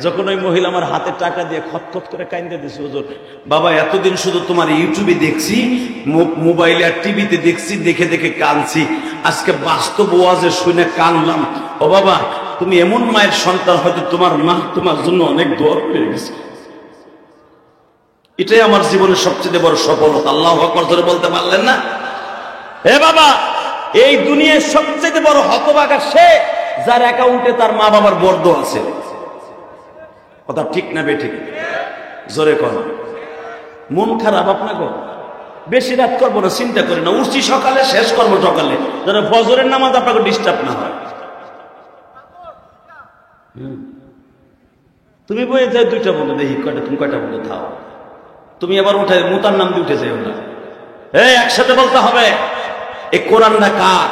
যখন ওই মহিলা আমার হাতে টাকা দিয়ে খতখত করে কাইন্দে দিছে, হুজুর বাবা এতদিন শুধু তোমার ইউটিউবে দেখছি, মোবাইলে আর টিভিতে দেখছি, দেখে দেখে কাঁদছি, আজকে বাস্তব ওয়াজে শুনে কাঁদলাম। ও বাবা, তুমি এমন মায়ের সন্তান, হয়তো তোমার মা তোমার জন্য অনেক দোয়া করে গেছে। এটাই আমার জীবনের সবচেয়ে বড় সফলতা। আল্লাহু আকবার জোরে বলতে পারলেন না? হে বাবা, এই দুনিয়ার সবচেয়ে বড় হতভাগা সে যার অ্যাকাউন্টে তার মা বাবার বর্দ আছে। কথা ঠিক না বেঠিক? জোরে কর। মন খারাপ আপনাকে? বেশি রাত করবো না, চিন্তা করি না, উঠছি সকালে, শেষ করবো সকালে, যেন ফজরের নামাজ আপনাকে ডিস্টার্ব না হয়। তুমি বই যাই 2টা বন্ধু, দেখি কয়টা, তুমি কয়টা বন্ধু থাও, তুমি আবার উঠে মুতার নাম দিয়ে উঠে যাই না। এই একসাথে বলতে হবে, এই কোরআনটা কার?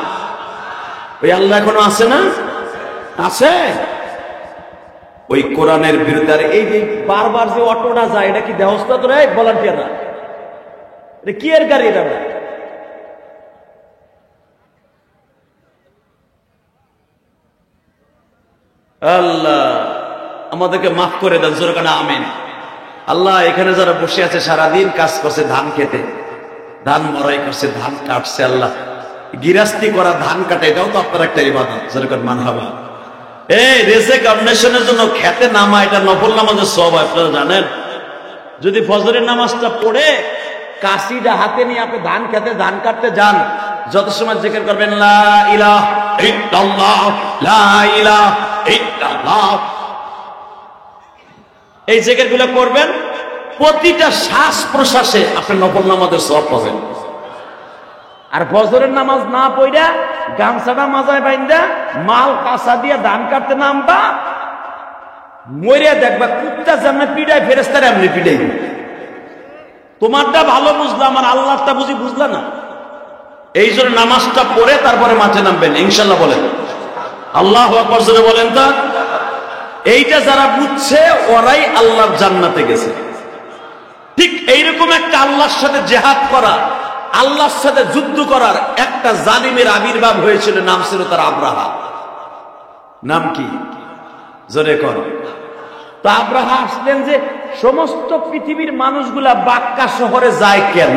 ওই আল্লাহ এখনো আছে না? আছে। ওই কোরআনের বিরুদ্ধে। আর এই যে বারবার যে অটোটা যায়, এটা কি দেহস্তা তোরা ভলান্টিয়াররা? এটা কি এর গাড়ি? এটা আল্লাহ আমাদেরকে মাফ করে দেন, জোরে কানা আমিন। আল্লাহ এখানে যারা বসে আছে সারাদিন কাজ করছে, ধান খেতে, ধান মরাই করছে, ধান কাটছে, আল্লাহ গিরাস্তি করা, ধান কাটে, এটাও তো আপনার একটা ইবাদত, যেরকম মানহাবা। এই রেজেক অন্বেষণের জন্য খেতে নামা, এটা নফল নামাজের সওয়াব। আপনারা জানেন, যদি ফজরের নামাজটা পড়ে কাশিটা হাতে নিয়ে আপনি ধান খেতে, ধান কাটতে যান, যত সময় জিকির করবেন লা ইলাহা ইল্লাল্লাহ, লা ইলাহা ইল্লাল্লাহ, এই জিকিরগুলো করবেন, প্রতিটা শ্বাস প্রশ্বাসে আপনি নফল নামাজের সওয়াব পাবেন। আর ফজরের নামাজ না পড়া গামছাটা মাজায় বাইন্দা মাল কাঁচা দিয়ে ধান কাটতে নামবা, মরিয়া দেখবা কুত্তা যেমন পিড়ায়, ফেরেস্তারা এমনি পিড়াই। তোমারটা ভালো বুঝলাম, আর আল্লাহটা বুঝি বুঝলা না। এই জন্য নামাজটা পড়ে তারপরে মাঠে নামবেন ইনশাল্লাহ। বলেন আল্লাহু আকবার জোরে বলেন তো। এইটা যারা বুঝছে ওরাই আল্লাহর জান্নাতে গেছে। ঠিক এইরকম একটা আল্লাহর সাথে জেহাদ করা, আল্লাহর সাথে যুদ্ধ করার একটা জালিমের আবির্ভাব হয়েছিল, নাম ছিল তার আব্রাহা। নাম কি? জোরে কর। তো আব্রাহা আসলেন যে সমস্ত পৃথিবীর মানুষগুলা বাক্কা শহরে যায় কেন?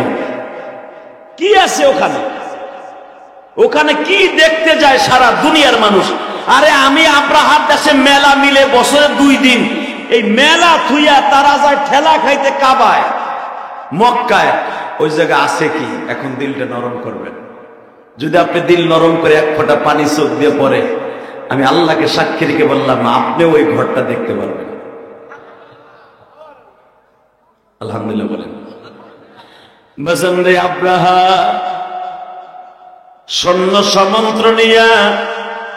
কি আছে ওখানে? ওখানে কি দেখতে যায় সারা দুনিয়ার মানুষ? আরে আমি আব্রাহার দেশে মেলা মিলে বছরে 2 দিন, এই মেলা থুইয়া তারা যায় ঠেলা খাইতে কাবায়, মক্কায়। ওই জায়গা আছে কি? এখন দিলটা নরম করবেন। যদি আপনি দিল নরম করে এক ফোঁটা পানি চোখ দিয়ে পড়ে, আমি আল্লাহকে সাক্ষী রেখে বললাম, আপনি ওই ঘরটা দেখতে পারবেন। আলহামদুলিল্লাহ বলেন। বসন্দে আব্রাহা সৈন্য সমন্ত্র নিয়া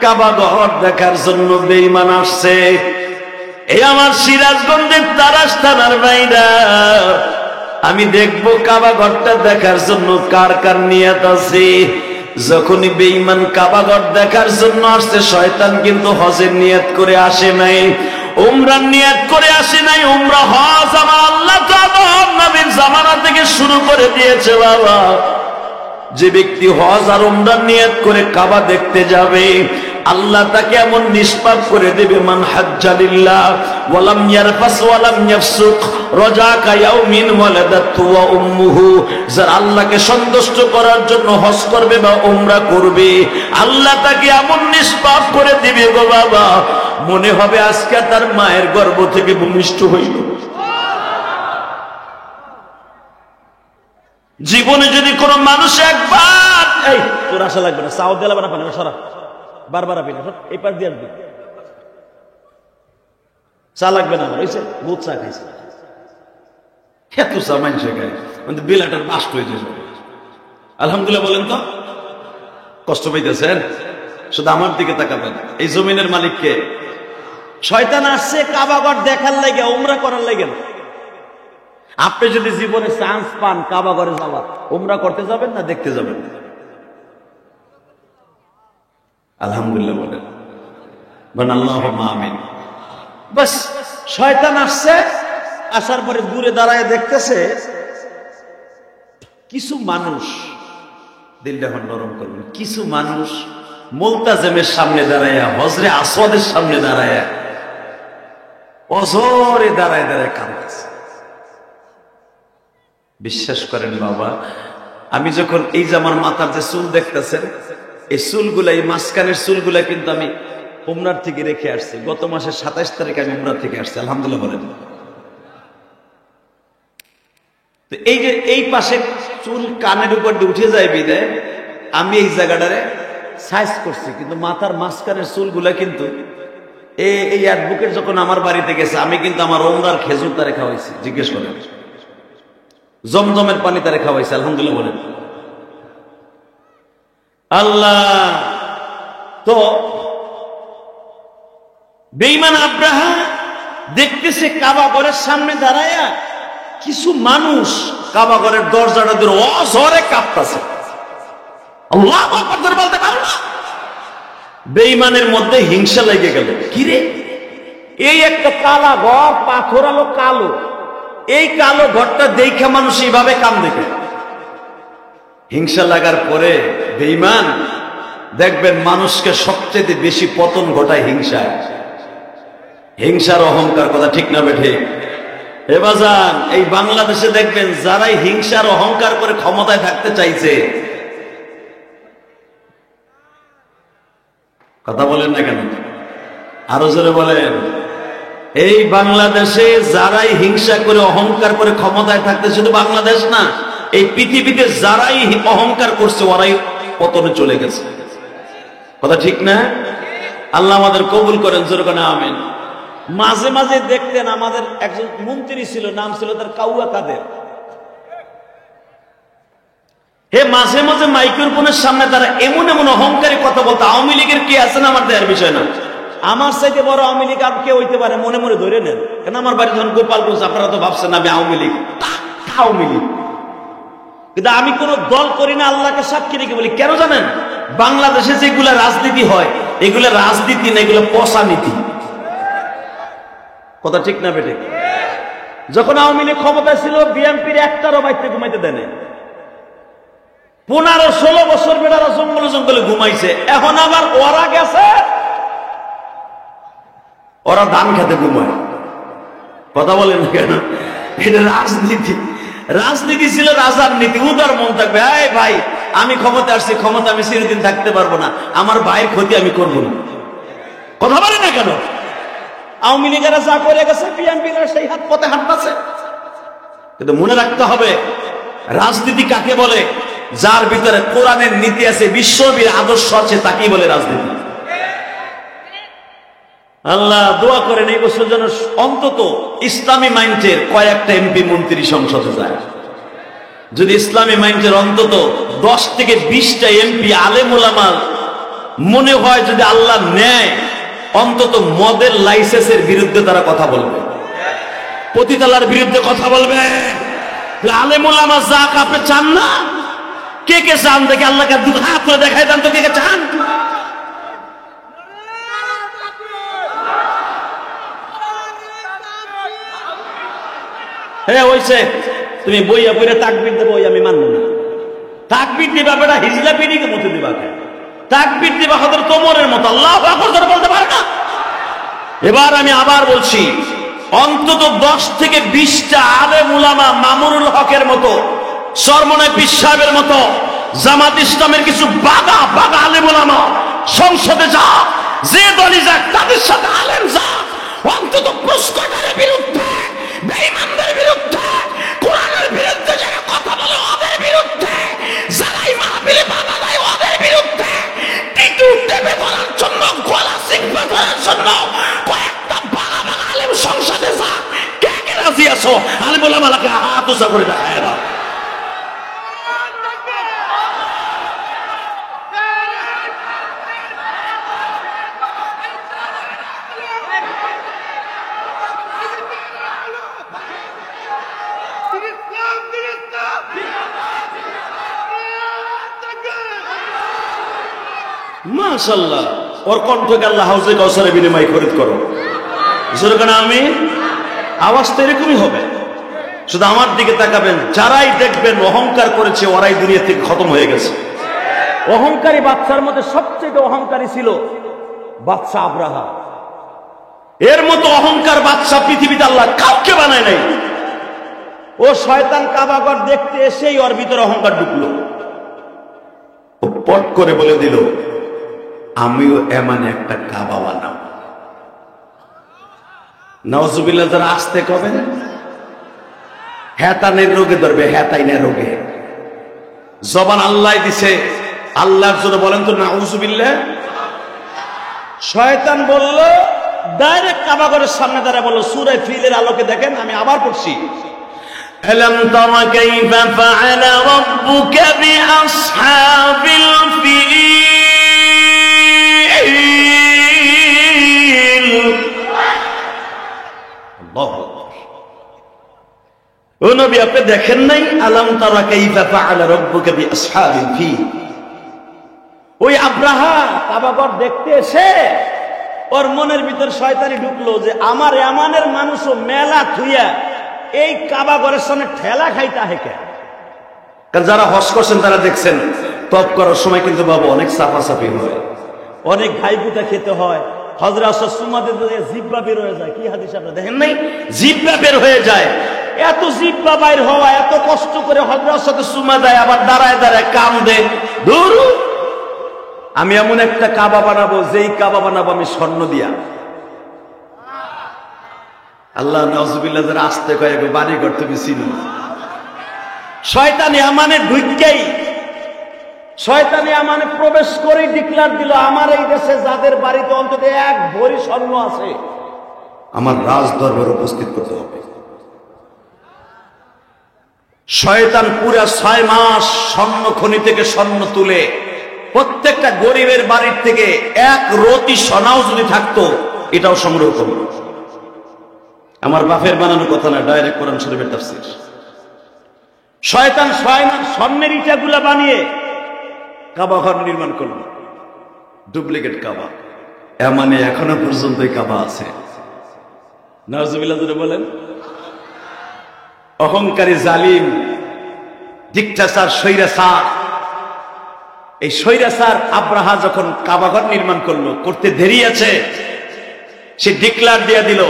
কাবা ঘর দেখার জন্য বেঈমান আসছে। এই আমার সিরাজগঞ্জের তারাস থানার ভাইরা, আমি দেখবো কাবা ঘরটা দেখার জন্য কার কার নিয়ত আছে। যখনই বেঈমান কাবা ঘর দেখার জন্য আসছে, শয়তান কিন্তু হজের নিয়ত করে আসে নাই, উমরার নিয়ত করে আসে নাই। উমরা হজ আমার আল্লাহ তাআলা নবীর জামানা থেকে শুরু করে দিয়েছে বাবা। যে ব্যক্তি হজ আর উমরার নিয়ত করে কাবা দেখতে যাবে, আল্লাহ তাকে এমন নিষ্পাপ করে দেবে, মান হাজ্জা লিল্লাহ ওয়া লাম ইয়ারফাস ওয়া লাম ইয়াফসুক রাজাকা ইয়াউমিন ওয়ালাদাতু ওয়া উম্মুহু। যারা আল্লাহকে সন্তুষ্ট করার জন্য হজ করবে বা উমরা করবে, আল্লাহ তাকে এমন নিষ্পাপ করে দিবে গো বাবা, মনে হবে আজকে তার মায়ের গর্ভ থেকে ভূমিষ্ঠ হইল। জীবনে যদি কোনো মানুষ একবার এই তোর আশা লাগবে না, চাও দিলাবে না পানি সরা, বারবার আপনি এই পাশ দিয়ে আসবি, চা লাগবে না আমার, হয়েছে দুধ চা খাইছে, এত চা মানুষে খায়, মানে বিলাটার বাস্ট হয়ে যাবে। আলহামদুলিল্লাহ বলেন তো, কষ্ট পাইতেছেন? শুধু আমার দিকে তাকাবেন। এই জমিনের মালিককে শয়তান আসছে কাবাঘর দেখার লাগে, উমরা করার লাগে না। আপনি যদি জীবনে চান্স পান কাবাঘরে যাওয়ার, উমরা করতে যাবেন না দেখতে যাবেন? আলহামদুলিল্লাহ বলেন, আল্লাহুম্মা আমিন। বাস শয়তান আসছে, আসার পরে দূরে দাঁড়ায় দেখতেছে কিছু মানুষ, দিলটা এখন নরম করবেন, কিছু মানুষ মুলতাজিমের সামনে দাঁড়ায়, হজরে আসওয়াদের সামনে দাঁড়ায়, অজরে দাঁড়ায় দাঁড়ায় কাঁদতেছে। বিশ্বাস করেন বাবা, আমি যখন এই যে আমার মাথার যে চুল দেখতেছেন, এই চুলগুলা, এই মাঝখানের চুলগুলা কিন্তু আমি উমরার থেকে রেখে আসছি। গত মাসের 27 তারিখে আমি উমরার থেকে আসছি, আলহামদুলিল্লাহ বলেন। তো এই যে এই পাশে চুল কানের উপর দিয়ে উঠে যায় বিদায় আমি এই জায়গাটারে সাইজ করছি, কিন্তু মাথার মাঝখানের চুলগুলা কিন্তু এই অ্যাডভোকেট যখন আমার বাড়িতে গেছে, আমি কিন্তু আমার উমরার খেজুরটা রেখা হয়েছে, জিজ্ঞেস করেন, জমজমের পানিতে রেখা হয়েছে, আলহামদুলিল্লাহ বলেন। আল্লাহ তো বেঈমান আব্রাহা দেখতেছে কাবাঘরের সামনে দাঁড়ায়া কিছু মানুষ কাবাঘরের দরজাটা ধরে অঝরে কাঁপতেছে। আল্লাহু আকবার বলতে পারো না? বেঈমানের মধ্যে হিংসা লেগে গেল, কিরে এই একটা কালা ঘর, পাথর আলো কালো, এই কালো ঘরটা দেখে মানুষ এইভাবে কাম দেখে। হিংসা লাগার পরে বেঈমান দেখবেন মানুষকে সবচেয়ে বেশি পতন ঘটায় হিংসায়, হিংসার অহংকার। কথা ঠিক না বেঠে? হে বাজান, এই বাংলাদেশে দেখবেন যারাই হিংসার অহংকার করে ক্ষমতায় থাকতে চাইছে, কথা বলেন না কেন? আরো জোরে বলেন। এই বাংলাদেশে যারাই হিংসা করে অহংকার করে ক্ষমতায় থাকতে, শুধু বাংলাদেশ না, এই পৃথিবীতে যারাই অহংকার করছে ওরাই পতনে চলে গেছে। কথা ঠিক না? আল্লাহ আমাদের কবুল করেন, জোরে বলেন আমিন। মাঝে মাঝে দেখতেন আমাদের একজন মন্ত্রী ছিল, নাম ছিল তার কাউয়া কাদের। হে মাঝে মাঝে মাইক্রোফোনের সামনে তারা এমন এমন অহংকারী কথা বলতো, আওয়ামী লীগের কি আছে না আমার দেয়ার বিষয় না, আমার চাইতে বড় আওয়ামী লীগ আর কে হইতে পারে, মনে মনে ধরে নেন। কেন আমার বাড়ি যখন গোপালগঞ্জ, আপনারা তো ভাবছেন আমি আওয়ামী লীগ, আওয়ামী লীগ, কিন্তু আমি কোন দল করি না, আল্লাহকে সাক্ষী রেখে বলি। কেন জানেন? বাংলাদেশে যেগুলা রাজনীতি হয়, এগুলা রাজনীতি না, এগুলো পচা নীতি। কথা ঠিক না বেটে? যখন আওয়ামী লীগ ক্ষমতায় ছিল, বিএনপির একটারও বাইতে ঘুমাইতে দেয় না। 15-16 বছর বেটারা জঙ্গলে জঙ্গলে ঘুমাইছে, এখন আবার ওরা গেছে, ওরা ধান খেতে ঘুমায়। কথা বলেন কেন? এটা রাজনীতি। রাজনীতি ছিল রাজার নীতি, উদার মন থাকবে, এই ভাই আমি ক্ষমতা আসছি, ক্ষমতা আমি চিরদিন থাকতে পারবো না, আমার ভাইয়ের ক্ষতি আমি করবো না। কথা বলেন না কেন? আওয়ামী লীগেরা যা করে গেছে, বিএনপি সেই হাত পথে হাঁটতেছে। কিন্তু মনে রাখতে হবে, রাজনীতি কাকে বলে? যার ভিতরে কোরআনের নীতি আছে, বিশ্বনবীর আদর্শ আছে, তাকেই বলে রাজনীতি। আল্লাহ দোয়া করেন এই বছর যেন অন্তত ইসলামী মাইন্ডের কয়েকটা এমপি মন্ত্রী সংসদে যায়। যদি ইসলামী মাইন্ডের অন্তত 10 থেকে 20টা এমপি আলেম ওলামা মনে হয়, যদি আল্লাহ নেয়, অন্তত মদের লাইসেন্সের বিরুদ্ধে তারা কথা বলবে, পতিতালার বিরুদ্ধে কথা বলবে। আলেম ওলামা যাক, আপনি চান না? কে কে চান? দেখে আল্লাহকে দুটো হাত করে দেখায় দেন তো, কে কে চান? হ্যাঁ হইছে, তুমি বইয়া বইয়া তাকবীর দেবো, আমি মানব না। তাকবীর দিবা বেটা হিজলা পিডিকে মতো দিবা, তাকবীর দিবা হযরত ওমরের মতো, আল্লাহু আকবার বলতে পারে না। এবার আমি আবার বলছি, অন্তত 10 থেকে 20টা আলেম উলামা, মামুনুল হকের মতো, চরমনাই পীর সাহেবের মতো, জামাত ইসলামের কিছু বাগা বাগা আলেম উলামা সংসদে যা, যে দলই যাক, তাদের সাথে আলেম যা, অন্তত প্রশ্নকারের বিরুদ্ধে, বেঈমানদের বিরুদ্ধে, কোরআনের বিরুদ্ধে যারা কথা বলে ওদের বিরুদ্ধে, যারাই মাহফিলে বাধা দেয় গোলামালাকে হাত উঁচা করে দেখায় দাও। মাশাআল্লাহ, ওর কণ্ঠকে আল্লাহ হাউজে কাউসারে বিনিময় খরিদ করো। যেরকম আমি আওয়াজ তো এরকমই হবে। শুধু আমার দিকে তাকাবেন, যারাই দেখবেন অহংকার করেছে ওরাই দুনিয়া থেকে খতম হয়ে গেছে। অহংকারী বাদশার মধ্যে সবচেয়ে অহংকারী ছিল বাদশা আব্রাহা। এর মতো অহংকার বাদশা পৃথিবীতে আল্লাহ কাউকে বানায় নাই। ও শয়তান কাবাঘর দেখতে এসেই ওর ভিতরে অহংকার ঢুকলো। ও পট করে বলে দিল, আমিও এমন একটা কাবা বানাবো। নাউজুবিল্লাহ, যারা আসতে কবেন হেতানের রোগে ধরবে, হেতাইনের রোগে। জবান আল্লাহ দিছে, আল্লাহর জন্য বলেন তো নাউজুবিল্লাহ। শয়তান বলল, ডাইরেক্ট কাবাঘরের সামনে দাঁড়ায় বলল, সূরা ফিলের আলোকে দেখেন, আমি আবার পড়ছি, আলাম তারা কাইফা ফাআলা রাব্বুকা বিআসহাবিল ফিল। ও নবী, আপনি দেখেন নাই? আলাম তারা কাইফা ফাআলা রাব্বুকা বিআসহাবিল ফিল। ওই আব্রাহা কাবাঘর দেখতে এসে ওর মনের ভিতর শয়তানি ঢুকলো যে আমার ইয়ামানের মানুষও মেলা থুইয়া এই কাবাঘরের সামনে ঠেলা খাইতে হেকে। কারণ যারা হজ করছেন তারা দেখছেন তপ করার সময় কিন্তু বাবা অনেক সাফাসাফি হয়, অনেক ঘাইপুতা খেতে হয়। হযরত সুমাদের জিহ্বা বের হয়ে যায়। কি হাদিস আপনারা দেখেন নাই? জিহ্বা বের হয়ে যায়। এত জিহ্বা বাইর হওয়া, এত কষ্ট করে হযরত সুমা যায়, আবার দাঁড়ায় দাঁড়ায় কান্দে। দূর, আমি এমন একটা কাবা বানাবো, যেই কাবা বানাবো আমি স্বর্ণ দিয়া। আল্লাহ নাউজুবিল্লাহ, যারা আসতে কয়েক বাড়ি করতে বেশিল। শয়তান ইয়ামানে ঢুকেই, শয়তান ইয়ামানে প্রবেশ করে ডিক্লার দিল, আমার এই দেশে যাদের বাড়িতে অন্তত এক ভরি স্বর্ণ আছে, আমার রাজ দরবারে উপস্থিত করতে হবে। শয়তান পুরা 6 মাস স্বর্ণ খনি থেকে স্বর্ণ তুলে প্রত্যেকটা গরিবের বাড়ির থেকে এক রতি সোনাও যদি থাকতো এটাও সংগ্রহ করল। আমার বাপের বানানো কথা না, ডাইরেক্ট কোরআন শরীফের তাফসীর। শয়তান স্বর্ণের ইটাগুলা বানিয়ে কাবা ঘর নির্মাণ করল, ডুপ্লিকেট কাবা। এমনি এখনো পর্যন্ত কাবা আছে। নাউজুবিল্লাহ বলেন। অহংকারী জালিম ডিক্টেটর স্বৈরাচার, এই স্বৈরাচার আব্রাহা যখন কাবাঘর নির্মাণ করলো, করতে দেরি আছে, সে ডিক্লার দিয়ে দিল,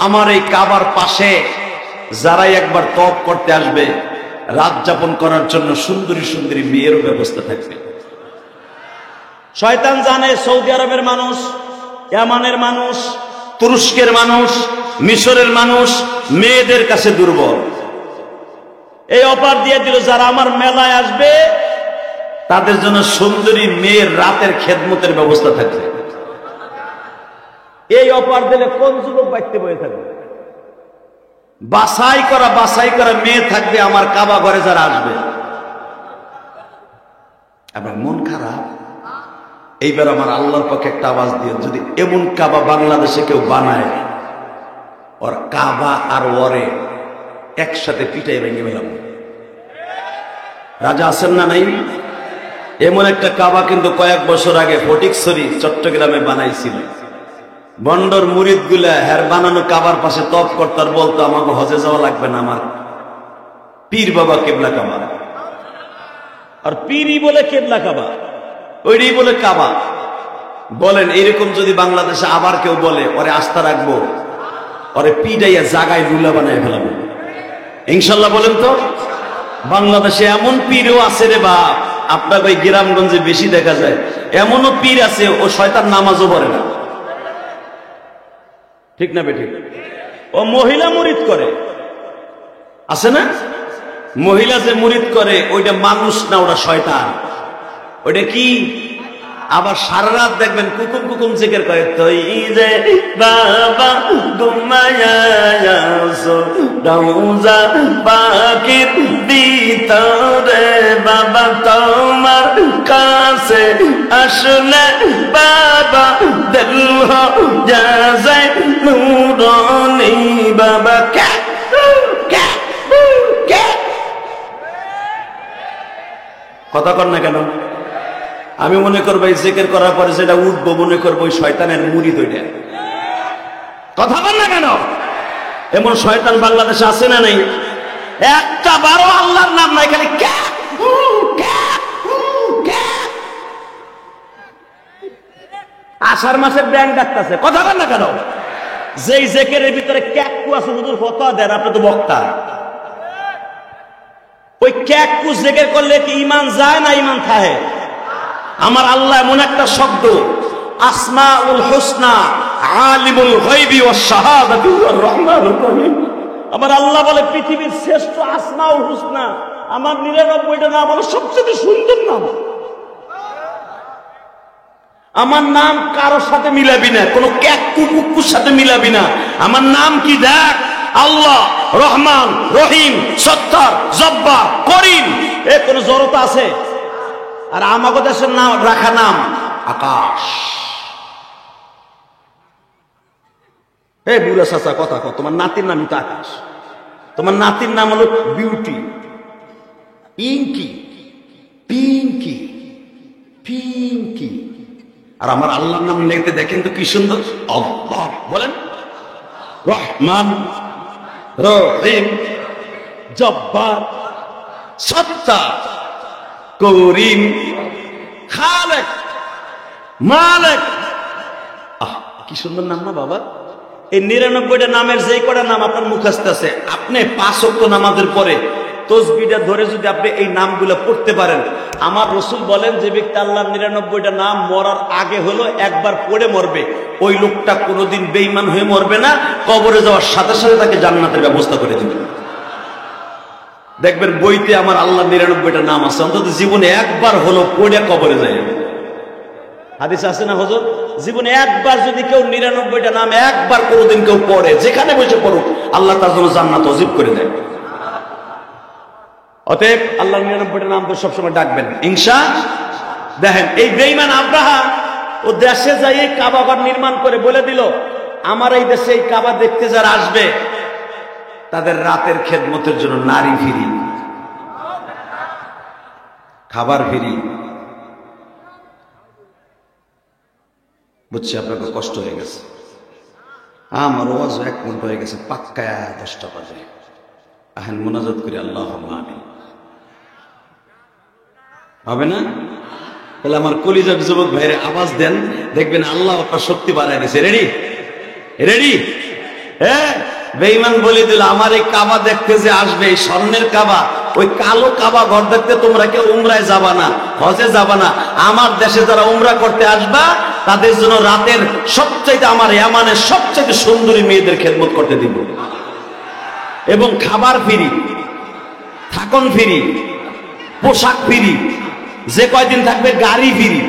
আমার এই কাবার পাশে যারাই একবার তপ করতে আসবে, রাত যাপন করার জন্য সুন্দরী সুন্দরী মেয়েরও ব্যবস্থা থাকবে। শয়তান জানে সৌদি আরবের মানুষ, ইয়ামানের মানুষ, তুরস্কের মানুষ, মিশরের মানুষ মেয়েদের কাছে দুর্বল। এই অফার দিয়ে দিল, যারা আমার মেলায় আসবে তাদের জন্য সুন্দরী মেয়ের রাতের খেদমতের ব্যবস্থা থাকবে। এই অফার দিলে কোন যুবক বাইতে বয়ে থাকবে? বাছাই করা মেয়ে থাকবে আমার কাবা ঘরে যারা আসবে। আবার মন খারাপ, এইবার আমার আল্লাহর পক্ষে একটা আওয়াজ দিয়ে, যদি এমন কাবা বাংলাদেশে কেউ বানায়, ওর কাবা আর ওরে একসাথে পিটাই ভেঙে ফেলাম। রাজা আছেন না নাই? এমন একটা কাবা কিন্তু কয়েক বছর আগে ফটিকছড়ি চট্টগ্রামে বানাইছিল। বন্ডর মুরিদ গুলা হের বানানো কাবার পাশে তপ করতার বলতো, আমাকে হজে যাওয়া লাগবে না, আমার পীর বাবা কেবলা কাবা। আর পীরই বলে কেবলা কাবা, ওইটাই বলে কাবা। বলেন এইরকম যদি বাংলাদেশে আবার কেউ বলে, ওরে আস্থা রাখবো, ওরে পিডাইয়া জাগায় লুলা বানায় ফেলাবো ইনশাল্লাহ। বলেন তো, বাংলাদেশে এমন পীরও আছে রে বাপ, আপনার ওই গ্রামগঞ্জে বেশি দেখা যায়। এমনও পীর আছে ও শয়তান নামাজও পড়ে না। ঠিক না বেঠিক? ও মহিলা মুরিদ করে, আছে না? মহিলা যে মুরিদ করে ওইটা মানুষ না, ওটা শয়তান। ওইটা কি? আবার সারা রাত দেখবেন কুকুম কুকুম জিকির করে, তুই যে বাবা ঘুমায়া আছো রওজা পাকের ভিতরে, বাবা তোমার কাছে আসলে বাবা দিল হয়ে যায় নুরানি, বাবা কে কে কে কথা কর না কেন? আমি মনে করবো এই জিকির করার পরে যেটা উঠবো মনে করবো ওই শয়তানের মুড়ি তৈরি। কথা বল না কেন? এমন শয়তান বাংলাদেশে আছে না নেই? একটা বারো আল্লাহর নাম নাই, খালি আষাঢ় মাসের ব্যাংক ডাকতেছে। কথা বল না কেন? যেই জিকিরের ভিতরে ক্যাকু আছে হুজুর ফতোয়া দেন, আপনি তো বক্তা। ওই ক্যাকু জিকির করলে কি ঈমান যায় না ঈমান থাকে? আমার আল্লাহ এমন একটা শব্দ, আসমাউল হুসনা আলিমুল গায়বি ওয়াস শাহাদাতি ওয়ার রহমানুর রহিম। আমার আল্লাহ বলে পৃথিবীর শ্রেষ্ঠ আসমাউল হুসনা, আমার 99টা নাম হলো সবচেয়ে সুন্দর নাম। আমার নাম কারোর সাথে মিলাবি না, কোনো ক্যাকু কুকুর সাথে মিলাবি না। আমার নাম কি দেখ, আল্লাহ, রহমান, রহিম, সত্তার, জব্বার, করিম। এ কোন জড়তা আছে? আর আমাকে দেশের নাম রাখা নাম আকাশ। এই বুড়া চাচা কথা কও, তোমার নাতির নাম তো আকাশ, তোমার নাতির নাম হলো বিউটি, ইঙ্কি, পিঙ্কি, পিঙ্কি। আর আমার আল্লাহর নাম নিতে দেখেন তো কি সুন্দর, আল্লাহ বলেন, রহমান, রহিম, জব্বার, সত্তার, করিম, খালেক, মালেক। কি সুন্দর নাম না বাবা? এই 99টা নামের যেই কটা নাম আপনার মুখস্থ আছে, আপনি 5 ওয়াক্ত নামাজের পরে তসবিহটা ধরে যদি আপনি এই নামগুলো পড়তে পারেন, আমার রাসূল বলেন যে ব্যক্তি আল্লাহর 99টা নাম মরার আগে হলো একবার পড়ে মরবে, ওই লোকটা কোনোদিন বেঈমান হয়ে মরবে না, কবরে যাওয়ার সাথে সাথে তাকে জান্নাতের ব্যবস্থা করে দিবেন। দেখবেন বইতে আমার আল্লাহ 99টা নাম আছে, অন্তত জীবনে একবার হলো পড়ে কবরে যায়। হাদিস আছে না হুজুর? জীবনে একবার যদি কেউ 99টা নাম একবার কোনোদিন কেউ পড়ে, যেখানে বসে পড়ুক, আল্লাহ তার জন্য জান্নাত ওয়াজিব করে দেয়। অতএব আল্লাহ 99টা নাম তো সবসময় ডাকবেন ইনশাআল্লাহ। দেখেন এই বেঈমান আব্রাহা ও দেশে যাই কাবা ঘর নির্মাণ করে বলে দিল, আমার এই দেশে এই কাবা দেখতে যারা আসবে তাদের রাতের খেদমতের জন্য নারী ফিরি, খাবার ফিরি। বুঝছি আপনাকে কষ্ট হয়ে গেছে, আমার ওয়াজ 1 ঘন্টা হয়ে গেছে, পাক্কা 10টা বাজে। আহেন মুনাজাত করি, আল্লাহুম্মা আমিন। হবে না? তাহলে আমার কলিজার যুবক ভাইরে আওয়াজ দেন, দেখবেন আল্লাহ আপনার শক্তি বাড়ায় দিয়েছে। Ready ready? হ্যাঁ, বেঈমান বলে দিল আমার এই কাবা দেখতে যে আসবে, এই স্বর্ণের কাবা, ওই কালো কাবা ঘর দেখতে তোমরা কেউ উমরায় যাবা না, হজে যাবা না, আমার দেশে যারা উমরা করতে আসবা তাদের জন্য রাতের সবচাইতে আমার ইয়ামানের সবচাইতে সুন্দরী মেয়েদের খেদমত করতে দিব, এবং খাবার ফ্রি, থাকন ফ্রি, পোশাক ফ্রি, যে কয়দিন থাকবে গাড়ি ফ্রি।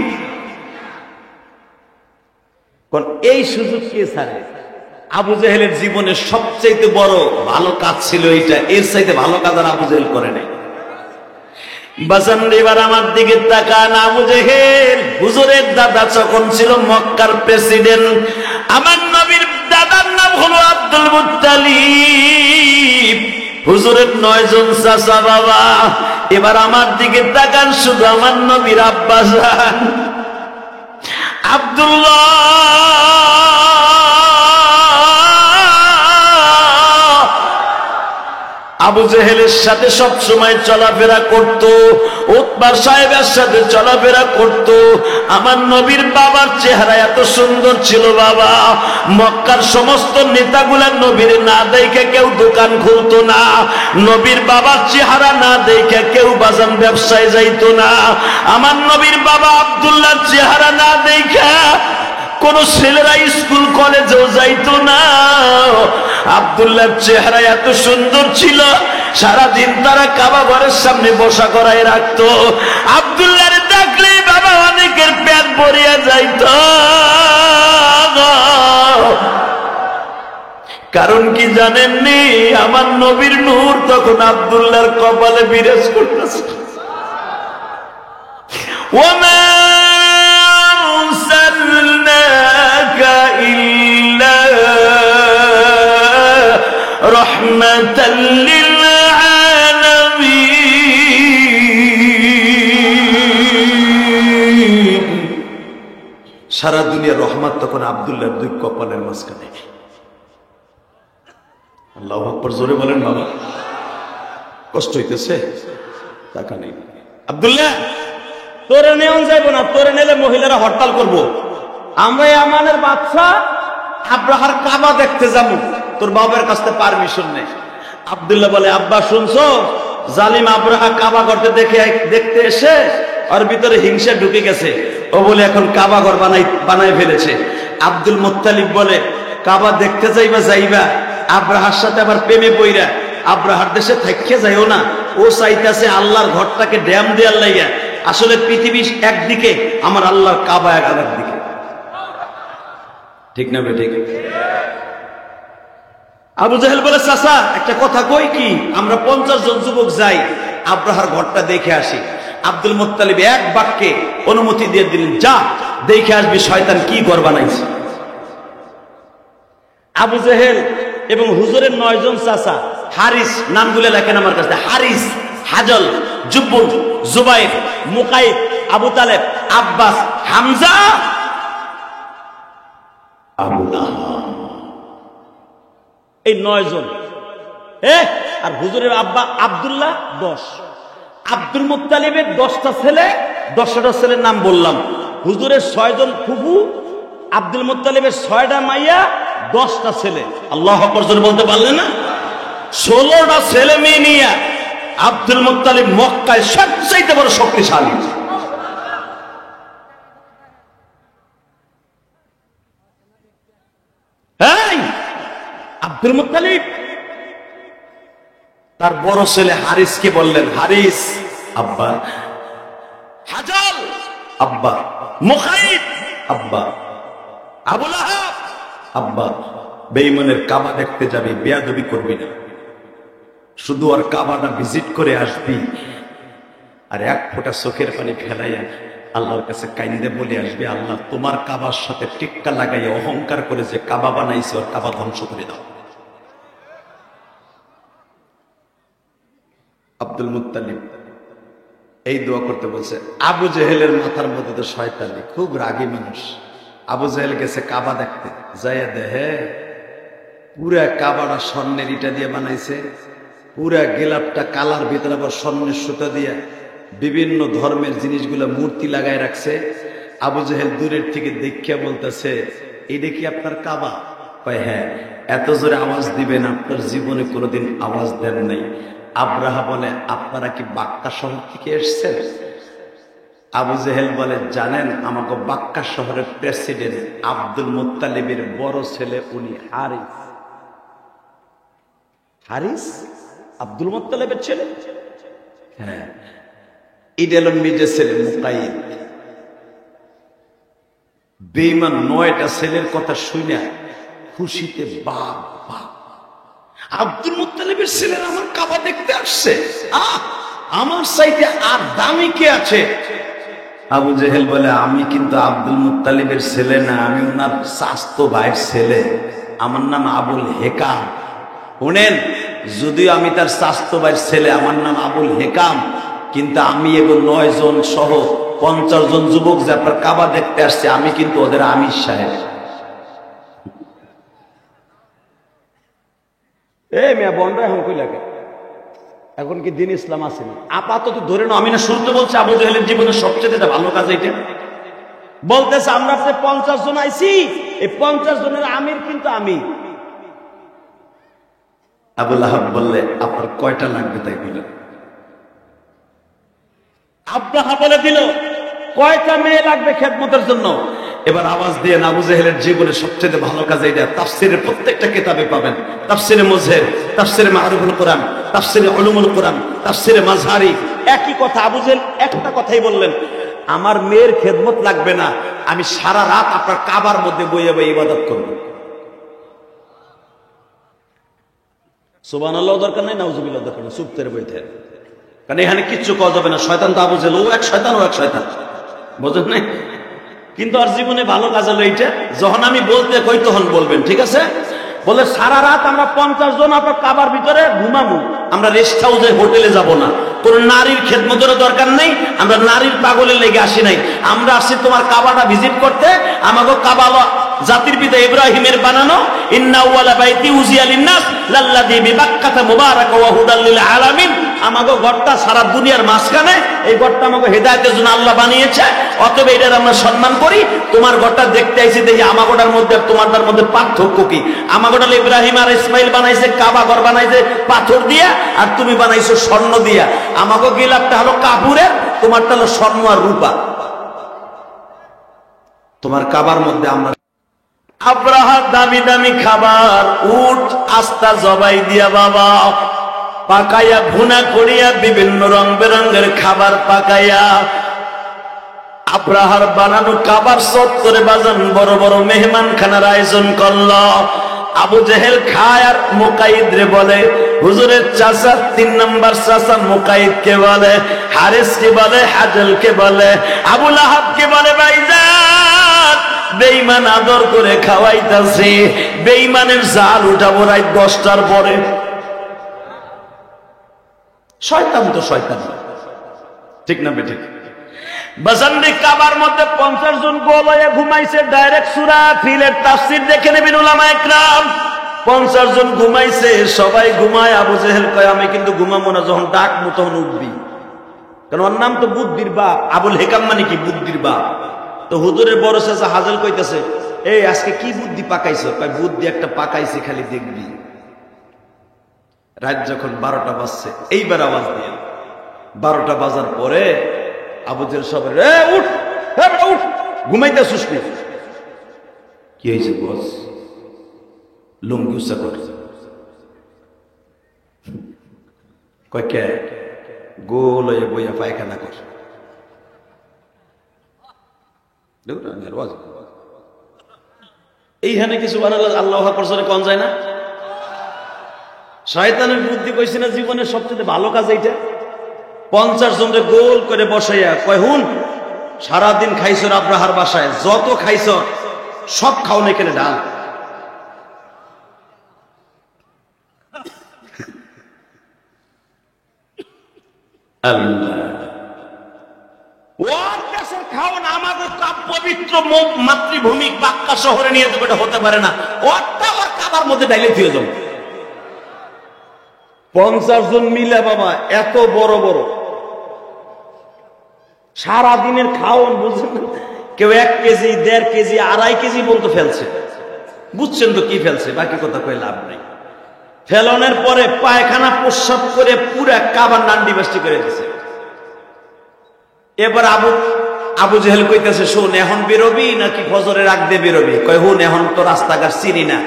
এই সুযোগ কে ছাড়ে? আবু জেহেলের জীবনের সবচাইতে বড় ভালো কাজ ছিল এইটা, এর চাইতে ভালো কাজ আর আবু জেহেল করে নাই। বাজান এবার আমার দিকে তাকান, আবু জেহেল হুজুরের দাদা যখন ছিল মক্কার প্রেসিডেন্ট, আমার নবীর দাদার নাম হলো আব্দুল মুত্তালিব, হুজুরের 9 জন চাচা বাবা। এবার আমার দিকে তাকান, শুধু আমার নবীর আব্বা জান আব্দুল্লাহ আবু জেহেলের সাথে সব সময় চলাফেরা করত, উতবা সাহেবের সাথে চলাফেরা করত। আমার নবীর বাবার চেহারা এত সুন্দর ছিল বাবা, মক্কার সমস্ত নেতাগুলা নবীর না দেখে কেউ দোকান খুলতো না, নবীর বাবার চেহারা না দেখে কেউ বাজান ব্যবসায় যাইতো না। আমার নবীর বাবা আব্দুল্লাহর চেহারা না দেখে কোন ছেলেরা স্কুল কলেজেও যাইতো না। আব্দুল্লাহর চেহারা এত সুন্দর ছিল, সারাদিন তারা কাবা ঘরের সামনে বসা করায় রাখতো। আব্দুল্লাহর দেখলে বাবা অনেক অনেকের পেট ভরিয়া যাইত। কারণ কি জানেননি? আমার নবীর নূর তখন আব্দুল্লাহর কপালে বিরাজ করতেছে। ওমা আরসালনাকা ইল্লা রাহমাতাল লিল আলামিন। সারা দুনিয়ার রহমত তখন আব্দুল্লাহর দুই কপালের মাঝখানে। আল্লাহু আকবার, জোরে বলেন বাবা। কষ্ট হইতেছে? টাকা নেই। আব্দুল্লাহ, তোরে নেওয়া যাইব না, তোরে নিলে মহিলারা হরতাল করব। আমরা আমানের বাচ্চা আব্রাহার কাবা দেখতে যাবো, তোর বাবার কাছে পারমিশন নেই। আব্দুল্লাহ বলে, আব্বা শুনছো, জালিম আব্রাহা কাবা করতে দেখতে এসে ওর ভিতরে হিংসা ঢুকে গেছে, ও বলে এখন কাবা ঘর বানাই ফেলেছে। আব্দুল মুত্তালিব বলে, কাবা দেখতে যাইবা আব্রাহার সাথে আবার প্রেমে পইরা আব্রাহার দেশে থাইকে যাইও না। ও চাইতেছে আল্লাহর ঘরটাকে ড্যাম দেওয়ার লাইগা। আসলে পৃথিবী একদিকে, আমার আল্লাহর কাবা আরেক দিকে। ঠিক না বেঠিক? আবু জাহেল বলে, চাচা একটা কথা কই কি, আমরা 50 জন যুবক যাই আব্রাহার ঘরটা দেখে আসি। আব্দুল মুত্তালিব এক বাক্যে অনুমতি দিয়ে দিলেন, যা দেখে আসবি শয়তান কি ঘর বানাইছে। আবু জাহেল এবং হুজুরের 9 জন চাচা, হারিস, নামগুলো লেখেন আমার কাছে, হারিস, হাজল, জুব্বুল, জুবাইর, মুকাইদ, আবু তালেব, আব্বাস, হামজা, আবু লাহাব, এই 9 জন। আর হুজুরের আব্বা আব্দুল্লাহ 10। আব্দুল মুত্তালিবের 10টা ছেলে, 10টা ছেলের নাম বললাম। হুজুরের 6 জন ফুফু, আব্দুল মুত্তালিবের 6টা মাইয়া, 10টা ছেলে। আল্লাহু আকবার বলতে পারলেন না? 16টা ছেলে মেয়ে নিয়ে আব্দুল মুত্তালিব মক্কায় সবচাইতে বড় শক্তিশালী। আব্দুল মুত্তালিব তার বড় ছেলে হারিসকে বললেন, হারিস আব্বা, হাজাল আব্বা, মুখাইদ আব্বা, আবু লাহাব আব্বা, বেঈমানের কাবা দেখতে যাবি, বেয়াদবি করবি না, শুধু আর কাবাটা ভিজিট করে আসবি, আর এক ফোঁটা চোখের পানি ফেলাইয়া আল্লাহর কাছে কাইন্দে বলে আসবে, আল্লাহ তোমার কাবার সাথে টিক্কা লাগাইয়া অহংকার করে যে কাবা বানাইছে ওর কাবা ধ্বংস করে দাও। আব্দুল মুত্তালিব এই দোয়া করতে বলছে। আবু জেহেলের মাথার মধ্যে তো শয়তানি, খুব রাগী মানুষ। আবু জেহেল গেছে কাবা দেখতে, যাইয়া দেহে পুরা কাবাটা স্বর্ণের ইটা দিয়ে বানাইছে, পুরা গেলাপটা কালার ভিতরে আবার স্বর্ণের সুতা দিয়ে বিভিন্ন ধর্মের জিনিসগুলো মূর্তি লাগায় রাখছে। আবু জেহেল দূরের থেকে দেখিয়া বলতেছে, এইটা কি আপনার কাবা? কয় হ্যাঁ। এত জোরে আওয়াজ দিবেন, আপনার জীবনে কোনোদিন আওয়াজ দেন নাই। আব্রাহা বলে, আপনারা কি বাক্কা শহর থেকে এসছেন? আবু জেহেল বলে, জানেন আমাকে বাক্কা শহরের প্রেসিডেন্ট আব্দুল মুত্তালিবের বড় ছেলে উনি হারিস। হারিস আব্দুল মুত্তালিবের ছেলে? হ্যাঁ। এটা হলো নিজের ছেলে মুকাইদ। বেঈমান 9টা ছেলের কথা শুনে খুশিতে বাপ বাপ, আব্দুল মুত্তালিবের ছেলেরা আমার কাবা দেখতে আসছে, আমার চাইতে আর দামি কে আছে? আবু জেহেল বলে, আমি কিন্তু আব্দুল মুত্তালিবের ছেলে না, আমি ওনার চাচতো ভাইয়ের ছেলে, আমার নাম আবুল হেকাম। শুনেন, যদিও আমি তার চাচতো ভাইয়ের ছেলে, আমার নাম আবুল হেকাম, কিন্তু আমি এবং 9 জন সহ 50 জন যুবক যে আপনার কাবা দেখতে আসছে, আমি কিন্তু ওদের আমির সাহেব। মেয়া বন্ধ এখন কই লাগে, এখন কি দিন ইসলাম আছে না? আপাতত ধরে নাও, আমি না শুনতে বলছি আবু জেহেলের জীবনের সবচেয়ে ভালো কাজ এটা বলতেছে। আমরা 50 জন আইছি, এই 50 জনের আমির কিন্তু আমি। আবু লাহাব বললে, আপনার কয়টা লাগবে তাই বলেন। আব্রাহা বলে দিল, কয়টা মেয়ে লাগবে খেদমতের জন্য? এবার আওয়াজ দিয়ে আবু জেহেলের জীবনের সবচেয়ে ভালো কাজ এটা। তাফসিরের প্রত্যেকটা কিতাবে পাবেন, তাফসিরে মুজহির, তাফসিরে মারুফুল কোরআন, তাফসিরে উলুমুল কোরআন, তাফসিরে মাযহারি, একই কথা। আবু জেহেল একটা কথাই বললেন, আমার মেয়ের খেদমত লাগবে না, আমি সারা রাত আপনার কাবার মধ্যে বইয়ে বইয়ে ইবাদত করব। সুবহানাল্লাহ দরকার নাই, নাউজুবিল্লাহ দরকার নেই, চুপ করে বইতে। কারণ এখানে কিচ্ছু করা যাবে না। শয়তান তো আবু জেহেল, ও এক শয়তান, ও এক শয়তান, বুঝেন নাই? কিন্তু আর জীবনে ভালো কাজ হলো এইটা, যখন আমি বলতে কই তখন বলবেন, ঠিক আছে? বলে সারা রাত আমরা 50 জন আপনার কাবার ভিতরে ঘুমাবো, আমরা রেস্ট হাউসে হোটেলে যাব না, কোন নারীর খেদমতের দরকার নেই, আমরা নারীর পাগলে লেগে আসি নাই, আমরা আসছি তোমার কাবাটা ভিজিট করতে। আমাকে কাবা জাতির পিতা ইব্রাহিমের বানানো, ইন্না আউওয়ালা বাইতি উজিয়া লিন্নাস লাল্লাযী বিবাক্কাতা মুবারাকা ওয়া হুদাল লিল আলামিন। আমাকে ঘরটা সারা দুনিয়ার মাঝখানে, এই ঘরটা আমাকে হেদায়েতের জন্য আল্লাহ বানিয়েছে, অতএব এটার আমরা সম্মান করি। তোমার ঘরটা দেখতে আইছি, দেখি আমাগোটার মধ্যে আর তোমারটার মধ্যে পার্থক্য কি? আমাগোটা ইব্রাহিম আর ইসমাইল বানাইছে কাবা ঘর বানাইছে পাথর দিয়া, আর তুমি বানাইছো স্বর্ণ দিয়া। আমাকে গিলাপটা হলো কাপুরের, তোমারটা হলো স্বর্ণ আর রূপা। তোমার কাবার মধ্যে আমরা আব্রাহার দামি দামি খাবার, উট আস্তা জবাই দিয়া বাবা পাকাইয়া ভুনা করিয়া বিভিন্ন রং বেরঙের খাবার পাকাইয়া আব্রাহার বানানো কাবার চত্বরে বাজান বড় বড় মেহমান খানার আয়োজন করল। আবু জেহেল খায় আর মুকাইদ রে বলে, হুজুরের চাচা 3 নম্বর চাচা মুকাইদ কে বলে, হারিস কে বলে, হাজল কে বলে, আবু লাহাব কে বলে, ভাইজান বেঈমান আদর করে খাওয়াইতাছে। বেঈমানের জাল উঠাবো রাত 10টার পরে। শয়তান তো শয়তান, ঠিক না বেঠিক? বাজান্দি কাবার মধ্যে 50 জন গোল হয়ে ঘুমাইছে। ডাইরেক্ট সূরা ফিলের তাফসীর দেখে নেবেন উলামায়ে কেরাম। 50 জন ঘুমাইছে, সবাই ঘুমায়। আবু জেহেল কয় আমি কিন্তু ঘুমাবো না, যখন ডাক তখন উঠবি, কারণ ওর নাম তো বুদ্ধির বাপ। আবুল হেকাম মানে কি? বুদ্ধির বাপ। তো হুজুরের বড় চাচা হাজেল কইতেছে, এই আজকে কি বুদ্ধি পাকাইছো? কয় বুদ্ধি একটা পাকাইছি, খালি দেখবি। রাত যখন 12টা বাজছে, এইবার আওয়াজ দিয়ে 12টা বাজার পরে আবু জেহেল সবাই উঠ, উঠ, ঘুমাইতেছিস নি? কি হয়েছে বস? লুঙ্গি উচ্চা করে কয় কে? গোল হয়ে বইয়া পায়খানা কর। এইখানে কিছু বানালে আল্লাহ আকবার জোরে কোন যায় না? শয়তানের বুদ্ধি কইছি না জীবনের সবচেয়ে ভালো কাজ এইটা। 50 জনরে গোল করে বসাইয়া কয়, হুন সারাদিন খাইছো আব্রাহার বাসায়, যত খাইছো সব খাওনে কেনে ডাল। ওর দেশের খাওন আমাদের পবিত্র মাতৃভূমি বাক্কা শহরে নিয়ে যাবে, এটা হতে পারে না। ওরটা ওর কাবার মধ্যে ডাইলে দিয়ে যাবো। 50 জন মিলে বাবা এত বড় বড় সারাদিনের খাওন, বুঝছেন? কেউ 1 কেজি, 1.5 কেজি, 2.5 কেজি বলতে ফেলছে। বুঝছেন তো কি ফেলছে, বাকি কথা কই লাভ নেই। ফেলনের পরে পায়খানা প্রস্রাব করে পুরা কাবার নান্ডি বেষ্টি করে দিছে। এবার আবু জেহেল কইতেছে, শোন এখন বেরোবি নাকি ফজরের আগ দিয়ে বেরোবি? কয় হুন এখন তো রাস্তাঘাট চিনি না,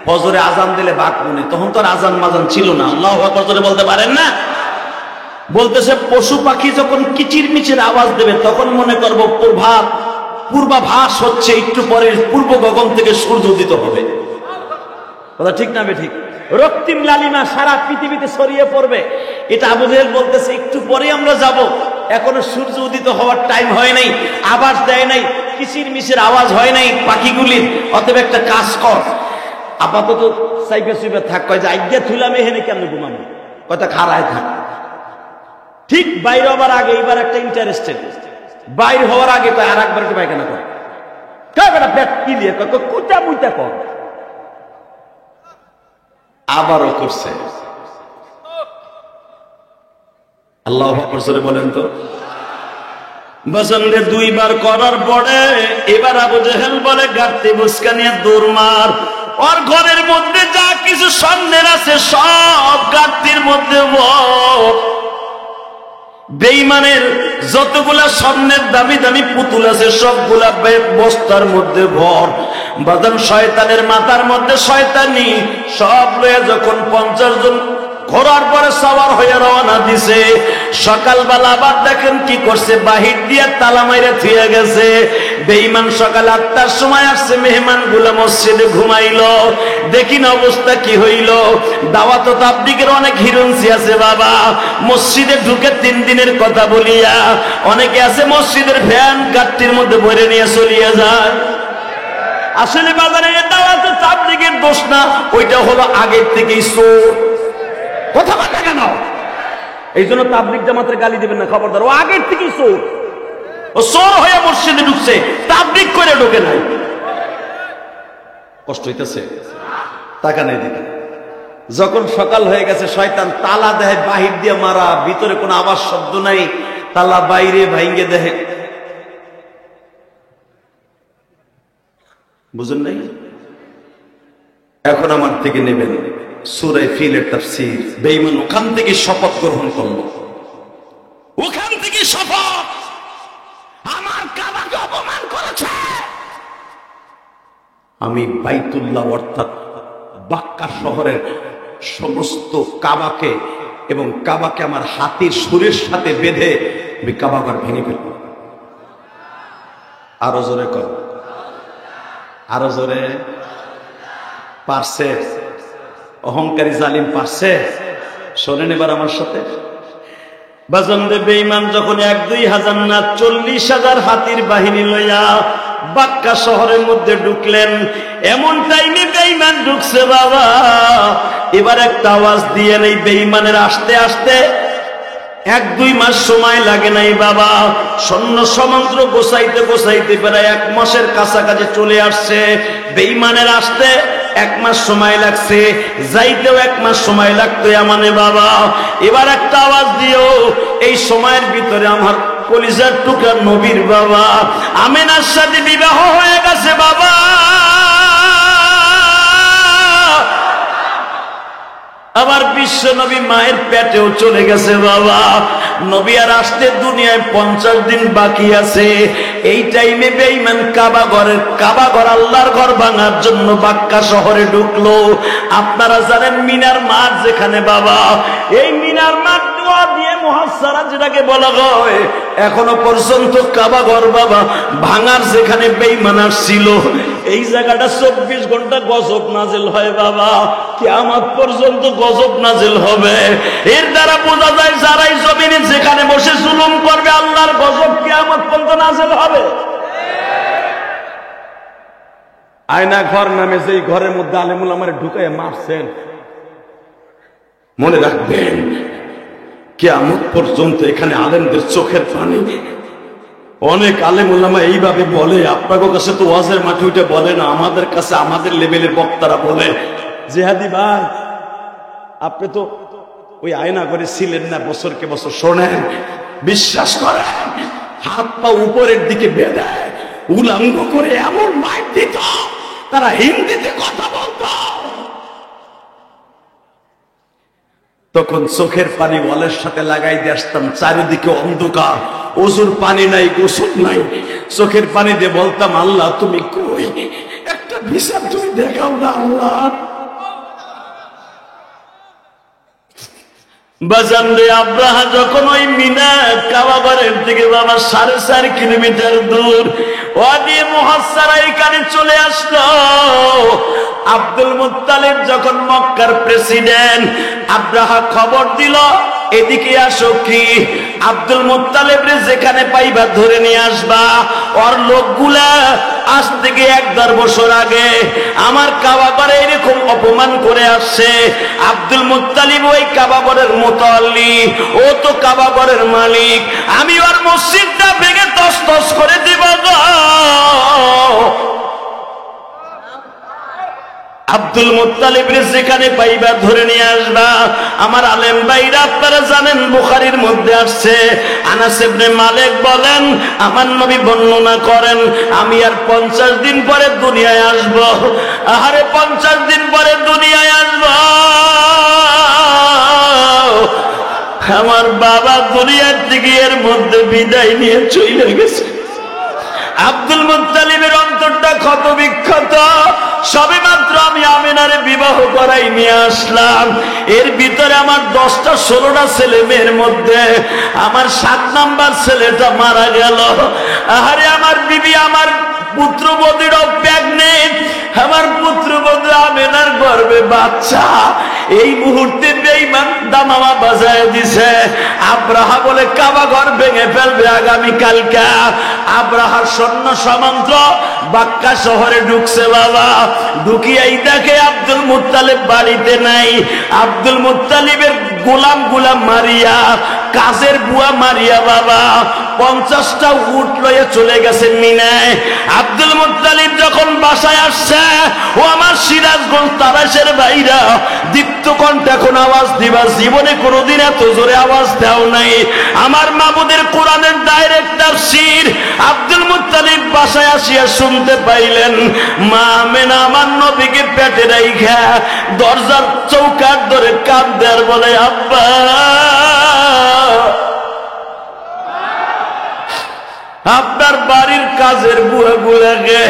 ফজরে আজান দিলে বাক মনে, তখন তো আর আজান মাজান ছিল না। আল্লাহু আকবার জোরে বলতে পারেন না? বলতেছে পশু পাখি যখন কিচির মিচির আওয়াজ দেবে তখন মনে করব পূর্বাভাস হচ্ছে, একটু পরে পূর্ব গগন থেকে সূর্য উদিত হবে। কথা ঠিক না বে ঠিক? রক্তিম লালিমা সারা পৃথিবীতে ছড়িয়ে পড়বে। এটা আবু জেহেল বলতেছে একটু পরে আমরা যাব, এখনো সূর্য উদিত হওয়ার টাইম হয় নাই, আওয়াজ দেয় নাই, কিচির মিচির আওয়াজ হয় নাই পাখিগুলির। অতএব একটা কাজ কর, আপাতত সাইবে সুইবে থাক। কয় যে আজ্ঞা থুলাম এখানে কেমন ঘুমানো? কথা খাড়ায় থাক। ঠিক বাইরে হবার আগে এবার একটা ইন্টারেস্টেড, বাইরে হওয়ার আগে কয় আর একবার একটু পায়খানা করে। কয় বেটা পেট কিলিয়ে কয় কুটা মুইটা কর। আবারও করছে। আল্লাহু আকবার জোরে বলেন তো। বসন্তে 2 বার করার পরে এবার আবু জেহেল বলে, গাড়তি মুস্কা নিয়ে দৌড় মার। ওর ঘরের মধ্যে যা কিছু স্বর্ণের আছে সব গাড়তির মধ্যে ভর। বেঈমানের যতগুলা স্বর্ণের দামি দামি পুতুল আছে সবগুলা বস্তার মধ্যে ভর। বাদাম শয়তানের মাথার মধ্যে শয়তানি সব লয়ে যখন 50 জন ঘোরার পরে সওয়ার হয়ে রওনা দিছে। সকালবেলা আবার দেখেন কি করছে, বাহির দিয়ে তালা মাইরে থুয়ে গেছে। বেঈমান সকাল 8টার সময় আসছে, মেহমান গুলো মসজিদে ঘুমাইলো। দেখি না অবস্থা কি হইল। দাওয়াত ও তাবলীগের অনেক হিরুন্সি আছে বাবা, মসজিদে ঢুকে 3 দিনের কথা বলিয়া অনেকে আছে মসজিদের ভ্যান গাড়ির মধ্যে ভরে নিয়ে চলিয়ে যায়। আসলে বাজারে দাওয়াত ও তাবলীগের দোষ না, ওইটা হলো আগের থেকেই চোর। কথা বলে কেন? এই জন্য তাবলীগ জামাতের গালি দিবেন না, খবরদার। ও আগের থেকেই চোর, ও চোর হয়ে মসজিদে ঢুকছে, তাবলীগ করে ঢোকে নাই। কষ্ট হইতেছে? টাকা নেই দিকে। যখন সকাল হয়ে গেছে, শয়তান তালা দেয় বাহির দিয়ে মারা, ভিতরে কোনো আওয়াজ শব্দ নাই, তালা বাইরে ভাঙ্গে দেয়। বুঝেন নাই? এখন আমার থেকে নেবেন সূরা ফিলের তাফসীর। বেঈমান ওখান থেকে শপথ গ্রহণ করলো, ওখান থেকে শপথ, আমার কাবাকে অপমান করেছে। আমি বাইতুল্লাহ অর্থাৎ বাক্কা শহরের সমস্ত কাবাকে এবং কাবাকে আমার হাতির সুরের সাথে বেঁধে আমি কাবাঘর ভেঙে ফেলব। আরো জোরে কর, আরো জোরে। পারছে? অহংকারী জালিম পারছে? শোনেন এবার আমার সাথে। বাজানরে বেঈমান যখন 1-2 হাজার না 40,000 হাতির বাহিনী লইয়া বাক্কা শহরের মধ্যে ঢুকলেন, এমন টাইমে বেঈমান ঢুকছে বাবা। এবার একটা আওয়াজ দিয়ে নেই, বেঈমানের আসতে আসতে 1-2 মাস সময় লাগে নাই বাবা। সৈন্য সমন্ত্র গোছাইতে গোছাইতে প্রায় 1 মাসের কাছাকাছি চলে আসছে। বেঈমানের আসতে 1 মাস সময় লাগছে, যাইতেও 1 মাস সময় লাগতো মানে বাবা। এবার একটা আওয়াজ দিও, এই সময়ের ভিতরে আমার কলিজার টুকরা নবীর বাবা আমেনার সাথে বিবাহ হয়ে গেছে বাবা। আমার বিশ্ব নবী মায়ের পেটেও চলে গেছে বাবা। নবী আর আসতে দুনিয়ায় 50 দিন বাকি আছে। এই টাইমে বেঈমান কাবাঘর আল্লাহর ঘর ভাঙার জন্য বাক্কা শহরে ঢুকলো। আপনারা জানেন মিনার মাঠ যেখানে বাবা, এই মিনার মাঠ দিয়ে মুহাসসারা যেটাকে বলা হয়, এখনো পর্যন্ত কাবাঘর বাবা ভাঙার যেখানে বেঈমান আসছিল, এই জায়গাটা 24 ঘন্টা গজব নাজিল হয় বাবা। কিয়ামত পর্যন্ত গজব নাজিল হবে। এর দ্বারা বোঝা যায় যারাই জমিনে যেখানে বসে জুলুম করবে, আল্লাহর গজব কিয়ামত পর্যন্ত নাজিল হবে। আয়না ঘর নামে যেই ঘরের মধ্যে আলেমুল আমারে ঢুকাইয়া মারছেন, মনে রাখবেন কিয়ামত পর্যন্ত এখানে আলেমদের চোখের পানি। অনেক আলেম উলামা এইভাবে বলে, আপনাদের কাছে তো ওয়াজের মাঠে উঠে বলে না, আমাদের কাছে আমাদের লেভেলের বক্তারা বলে, জিহাদি ভাই আপনি তো ওই আয়না করে ছিলেন না, বছরকে বছর শোনেন, বিশ্বাস করেন, হাত পা উপরের দিকে বেঁধে উলঙ্গ করে এমন মাইক দিত, তারা হিন্দিতে কথা বলতো। তখন চোখের পানি ওয়ালের সাথে লাগাই দিয়ে আসতাম, চারিদিকে অন্ধকার, ওজুর পানি নাই, গোসল নাই, চোখের পানি দিয়ে বলতাম, আল্লাহ তুমি কই, একটা বিচার তুমি দেখাও না আল্লাহ। বাজান রে, আব্রাহা যখন ওই মিনা কাবাঘরের থেকে বাবা 4.5 কিলোমিটার দূর ওয়াদি মুহাসসারা এখানে চলে আসলো। আব্দুল মুত্তালিব যখন মক্কার প্রেসিডেন্ট, আব্রাহা খবর দিল এদিকে আসো। কি আব্দুল মুত্তালিব রে যেখানে পাইবা ধরে নিয়ে আসবা। ওর লোকগুলা আজ থেকে 1-1.5 বছর আগে আমার কাবাঘরে এরকম অপমান করে আসছে। আব্দুল মুত্তালিব ওই কাবাঘরের মুতাল্লি, ও তো কাবাঘরের মালিক। আমি ওর মসজিদটা ভেঙে তছনছ করে দিব গো। আব্দুল মুত্তালিব রে যেখানে পাইবা ধরে নিয়ে আসবা। আমার আলেম ভাইরা আপনারা জানেন, বুখারীর মধ্যে আসছে, আনাস ইবনে মালিক বলেন, আমার নবী বর্ণনা করেন, আমি আর 50 দিন পরে দুনিয়ায় আসব। আরে 50 দিন পরে দুনিয়ায় আসব। আমার বাবা দুনিয়ার থেকে এর মধ্যে বিদায় নিয়ে চলে গেছে। আব্দুল মুত্তালিবের অন্তর ভিতরটা ক্ষত বিক্ষত। সবে মাত্র আমি আমিনারে বিবাহ করাই নিয়ে আসলাম, এর ভিতরে আমার 10টা 16টা ছেলে মেয়ের মধ্যে আমার 7 নাম্বার ছেলেটা মারা গেল। আরে আমার বিবি, আমার পুত্রবধূর প্রেগনেন্ট, আমার পুত্রবধূ আমিনার গর্ভে বাচ্চা। এই মুহূর্তে বেঈমান দামামা বাজায় দিছে। আব্রাহা বলে কাবা ঘর ভেঙে ফেলবে আগামী কালকা। আব্রাহার সৈন্য সামন্ত বাক্কা শহরে ঢুকছে বাবা। ঢুকিয়াই দেখে আব্দুল মুত্তালিব বাড়িতে নাই। আব্দুল মুত্তালিবের গোলাম মারিয়া, কাজের বুয়া মারিয়া বাবা 50টা উট লয়ে চলে গেছে মিনায়। আব্দুল মুত্তালিব যখন বাসায় আসছে, ও আমার সিরাজগঞ্জ তারাশের ভাইরা, দীপ্ত কণ্ঠে এখন আওয়াজ দিবা, জীবনে কোনোদিন এত জোরে আওয়াজ দাও নাই। আমার মাবুদের কোরআনের ডাইরেক্ট তাফসীর আব্দুল মুত্তালিব বাসায় আসিয়া শুনতে পাইলেন, মা আমেনা আমার নবীকে পেটে রাইখা দরজার চৌকাঠ ধরে কাঁদে আর বলে, আব্বা আপনার বাড়ির কাজের বুয়া গুলাকে,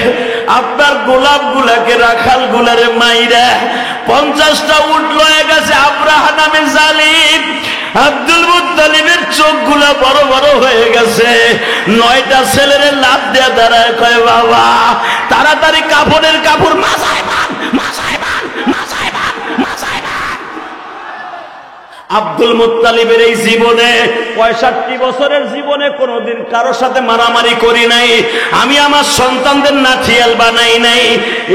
আপনার গোলাপ গুলাকে, রাখাল গুলারে মাইরা 50টা উট লয়ে গেছে আব্রাহা নামে জালিম। আব্দুল মুত্তালিবের চোখ গুলা বড় বড় হয়ে গেছে। 9টা ছেলেরে লাভ দিয়ে দাঁড়ায় কয়, বাবা তাড়াতাড়ি কাপড়ের কাপড় মাথায় বাঁধ, মাথায় বাঁধ, মাথায় বাঁধ, মাথায় বাঁধ। আব্দুল মুত্তালিবের এই জীবনে 65 বছরের জীবনে কোনোদিন কারোর সাথে মারামারি করি নাই। আমি আমার সন্তানদের নাথিয়াল বানাই নাই।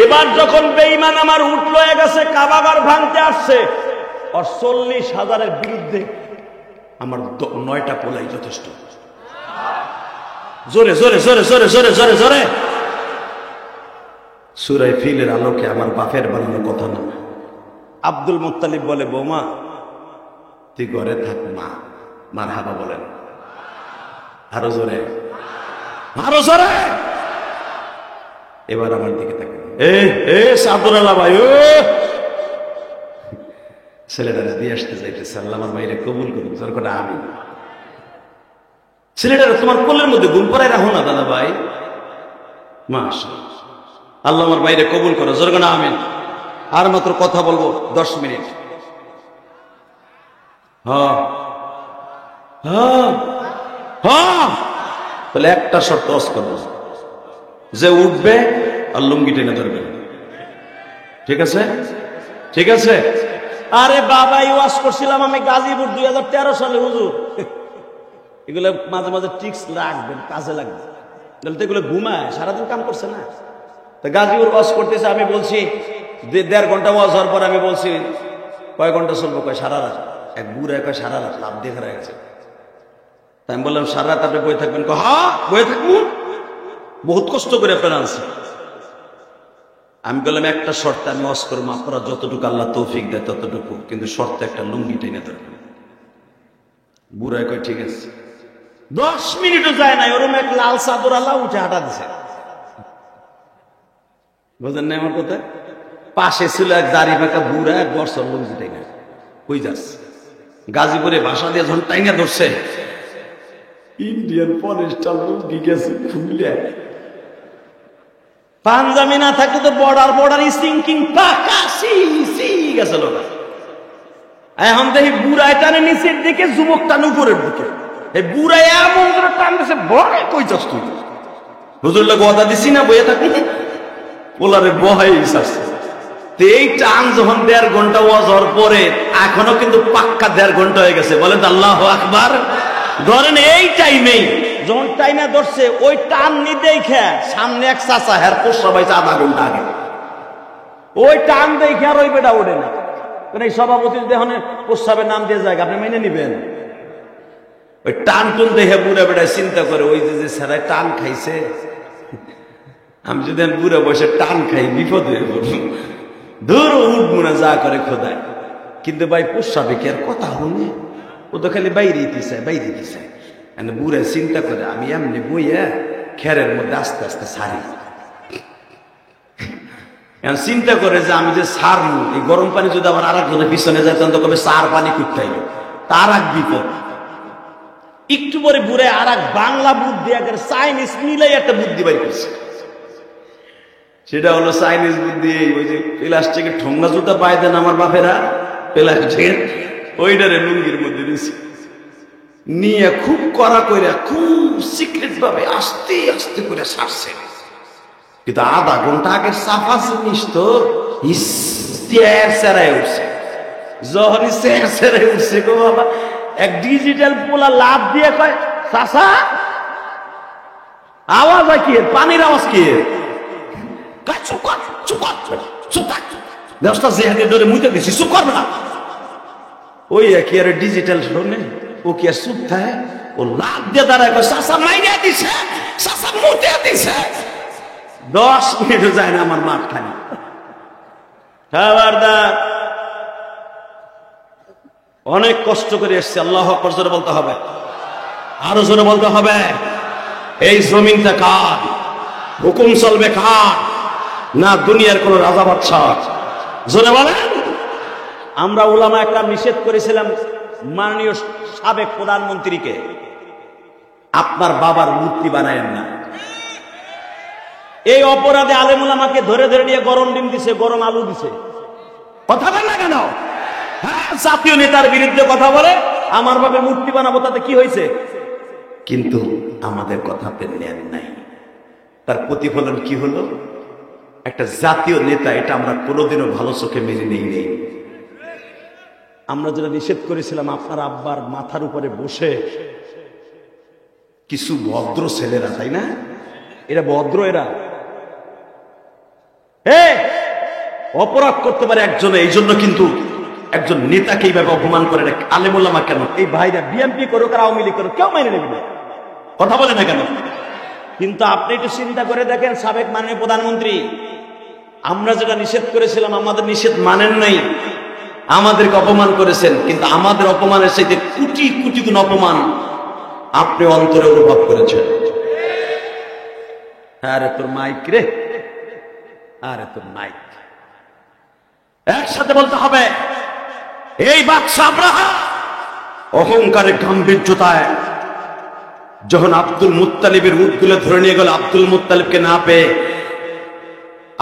এবার যখন বেঈমান আমার উট লয়ে গেছে, কাবাঘর ভাঙতে আসছে, আর 40,000-এর বিরুদ্ধে আমার 9টা পোলাই যথেষ্ট। জোরে জোরে জোরে জোরে জোরে জোরে জোরে। সূরা ফিলের আলোকে আমার বাপের বানানো কথা না। আব্দুল মুত্তালিব বলে, বৌমা তুই ঘরে থাক, মা মারহাবা বলেন। আরো জোরে, আরো জোরে। এবার আমার দিকে তাকান, এ সাদুর আল্লাহ ভাই, ও ছেলেটা দিয়ে আসতে চাইতেছে, আল্লাহ আমার মাইরে কবুল করুন। জোর করে আমি ছেলেটারা তোমার কোলের মধ্যে ঘুম পড়াই রাখো না দাদা ভাই। মাশাআল্লাহ, আল্লাহ আমার বাইরে কবুল করো। জোর করে আমিন। আর মাত্র কথা বলবো 10 মিনিট। তাহলে একটা শর্ত ওয়াজ করবো, যে উঠবে আর লুঙ্গি টেনে ধরবে, ঠিক আছে? ঠিক আছে? আরে বাবা, এই ওয়াজ করছিলাম আমি গাজীপুর 2013 সালে হুজুর। এগুলো মাঝে মাঝে টিক্স রাখবেন, কাজে লাগবে। তাহলে তো এগুলো ঘুমায়, সারাদিন কাম করছে না। তা গাজীপুর ওয়াজ করতেছে, আমি বলছি 1.5 ঘন্টা ওয়াজ হওয়ার পর আমি বলছি, কয় ঘন্টা চলবো? কয় সারা রাত। এক বুড়া কয় সারা রাত, লাভ দিয়ে ফেরা গেছে। তাই আমি বললাম, সারা রাত আপনি বয়ে থাকবেন? হ্যাঁ বয়ে থাকবো, বহুত কষ্ট করে আপনার আনছি। আমি বললাম, একটা শর্তে আমি ওয়াজ করবো, আপনারা যতটুকু আল্লাহ তৌফিক দেয় ততটুকু, কিন্তু শর্তে একটা লুঙ্গি টেনে ধরবেন। বুড়া কয় ঠিক আছে। 10 মিনিটও যায় নাই, ওরকম এক লাল চাদর আল্লাহ উঠে হাঁটা দিছে। বুঝলেন না আমার কথা? পাশে ছিল এক দাড়ি পাকা বুড়া, এক বর্ষর লুঙ্গি টেনে কই যাচ্ছে। গাজীপুরে ভাষা দিয়ে যখন টাইনা ধরছে, ইন্ডিয়ান পলিস্টার লুঙ্গি গেছে খুলে। পাঞ্জাবি না থাকলে তো বর্ডার স্টিংকিং পাকা সি গেছে লোক। এখন দেখি বুড়ায় টানে নিচের দিকে, যুবক টান উপরের দিকে। এই বুড়ায় এমন করে টান দিছে, বড় কই যাস তুই? হুজুর লোক কথা দিছি না, বইয়ে থাকি পোলারে বহাই আসছে। এই টান যখন 1.5 ঘন্টা ওয়াজ হওয়ার পরে, এখনো কিন্তু পাক্কা 1.5 ঘন্টা হয়ে গেছে। বলেন আল্লাহু আকবার। ধরেন এই টাইমেই যখন টাইমে ধরছে, ওই টান নি দেখে সামনে এক চাচা, হ্যার পোষা পাইছে 1/2 ঘন্টা আগে। ওই টান দেখে আর ওই বেটা ওঠে না। এই সভাপতি দেখুন প্রস্তাবের নাম দিয়ে যায়, আপনি মেনে নিবেন? ওই টান টুন দেখে বুড়া বেটায় চিন্তা করে, ওই যে স্যারায় টান খাইছে, আমি যদি বুড়া বসে টান খাই বিপদ হয়ে পড়ব। ধর উঠবো না, যা করে খোদায়। কিন্তু ভাই প্রস্তাবে কি আর কথা হলে, ও তো খালি বাইরে চায়, বাইরে চায়। বুড়া চিন্তা করে, আমি এমনি বইয়া খেরের মধ্যে আস্তে আস্তে সারি। চিন্তা করে যে আমি যে সারবো, এই গরম পানি যদি আমার আরেকজনের পিছনে যায়, তখন তো কবে সার পানি করতে হবে, তার এক বিপদ। একটু পরে বুড়ে আর এক বাংলা বুদ্ধি, চাইনিজ মিলাই একটা বুদ্ধি বাড়ি করছে। সেটা হলো চাইনিজ বুদ্ধি। ওই যে প্লাস্টিকের ঠোঙ্গা জুতা পায় দেন আমার বাপেরা, প্লাস্টিকের ওইটারে লুঙ্গির মধ্যে দিয়েছে, নিয়ে খুব কড়া করে খুব সিক্রেট ভাবে আস্তে আস্তে করে ছাড়ছে। কিন্তু আধা ঘন্টা আগের সাফা জিনিস তো সেরাই উঠছে। যখনই সেরাই উঠছে গো বাবা, এক ডিজিটাল পোলা লাভ দিয়ে কয়, চাচা আওয়াজ হয় কি, পানির আওয়াজ কি? ওই কি আর ডিজিটাল শোনে, ও কি আর চুপ থাকে? ও লাভ দিয়ে দাঁড়ায় কয়, চাচা মাইরা দিছে, চাচা মুতে দিছে। 10 মিনিটও যায় না আমার মাঠ খালি। খবরদার, অনেক কষ্ট করে এসছে। আল্লাহু আকবার জোরে বলতে হবে, আরো জোরে বলতে হবে। এই জমিনটা কার? হুকুম চলবে কার? না দুনিয়ার কোন রাজা বাদশা? জোরে বলেন। আমরা উলামা একরাম নিষেধ করেছিলাম মাননীয় সাবেক প্রধানমন্ত্রীকে, আপনার বাবার মূর্তি বানায়েন না। এই অপরাধে আলেম উলামাকে ধরে ধরে নিয়ে গরম ডিম দিছে, গরম আলু দিছে। কথা বল না কেন? হ্যাঁ, জাতীয় নেতার বিরুদ্ধে কথা বলে, আমার বাবার মূর্তি বানাবো, তাতে কি হয়েছে? কিন্তু আমাদের কথা নেন নাই। তার প্রতিফলন কি হলো? একটা জাতীয় নেতা, এটা আমরা কোনোদিনও ভালো চোখে মেনে নেই। আমরা যেটা নিষেধ করেছিলাম, আপনার আব্বার মাথার উপরে বসে কিছু ভদ্র ছেলেরা, তাই না? এরা ভদ্র, এরা অপরাধ করতে পারে একজনে, এই জন্য কিন্তু একজন নেতাকে এইভাবে অপমান করে আলেম ওলামা কেন? এই ভাইরা বিএনপি করুক আর আওয়ামী লীগ করুক, কেউ মেনে নেবে না। কথা বলে না কেন? কিন্তু আপনি একটু চিন্তা করে দেখেন, সাবেক মাননীয় প্রধানমন্ত্রী, আমরা যেটা নিষেধ করেছিলাম, আমাদের নিষেধ মানেন নাই, আমাদেরকে অপমান করেছেন। কিন্তু আমাদের অপমানের সাথে কোটি কোটি গুণ অপমান আপনি অন্তরে অনুভব করেছেন। আরে তোর মাইক রে, আরে তোর মাইক। একসাথে বলতে হবে, এই বাদশা আব্রাহা অহংকারে গাম্ভীর্যতায় যখন আব্দুল মুত্তালিবের উটগুলো ধরে নিয়ে গেল, আব্দুল মুত্তালিবকে না পেয়ে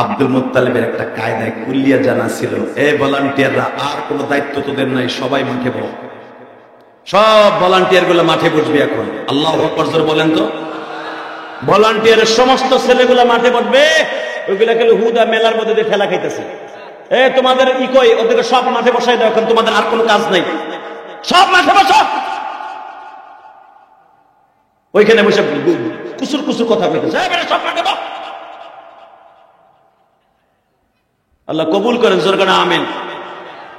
আব্দুল মুত্তালিবের একটা কায়দায় কুলিয়া জানা ছিল, এ ভলান্টিয়াররা, আর কোনো দায়িত্ব তোদের নাই, সবাই মাঠে বস। সব ভলান্টিয়ার গুলো মাঠে বসবে এখন। আল্লাহু আকবার জোরে বলেন তো। ভলান্টিয়ারের সমস্ত ছেলেগুলো মাঠে বসবে, ওইগুলা গেলে হুদা মেলার মধ্যে দিয়ে খেলা খাইতেছে। তোমাদের ই কই, ওদেরকে সব মাঠে বসাই দাও, এখন তোমাদের আর কোনো কাজ নাই, সব মাঠে বসো। ওইখানে বসে কুসুর কুসুর কথা কইতেছে, সব মাঠে বস। আল্লাহ কবুল করেন, জোরে করে আমিন।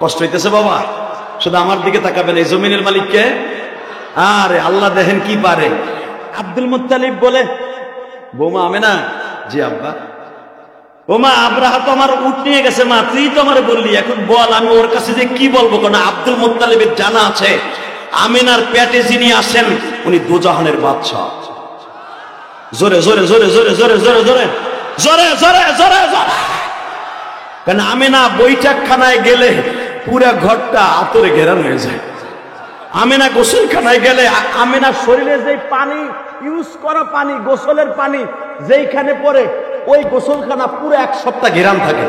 কষ্ট হইতেছে বাবা, শুধু আমার দিকে তাকাবেন, এই জমিনের মালিককে। আরে আল্লাহ দেখেন কি পারে। আব্দুল মুত্তালিব বলে, বৌমা আমেনা, জি আব্বা। ওমা আব্রাহা তো আমার উট নিয়ে গেছে, মা তুই তো আমার বললি, এখন বল আমি ওর কাছে যে কি বলবো। কেন আব্দুল মুত্তালিবের জানা আছে, আমিনার পেটে যিনি আসেন উনি দোজাহানের বাদশা। জোরে জোরে জোরে জোরে জোরে জোরে জোরে জোরে জোরে জোরে জোরে। কারণ আমিনা বৈঠকখানায় গেলে পুরা ঘরটা আতরে ঘেরানো হয়ে যায়। আমিনা গোসলখানায় গেলে আমিনার শরীরে যে পানি ইউজ করা পানি, গোসলের পানি যেইখানে পড়ে, ওই গোসলখানা পুরো 1 সপ্তাহ ঘেরান থাকে।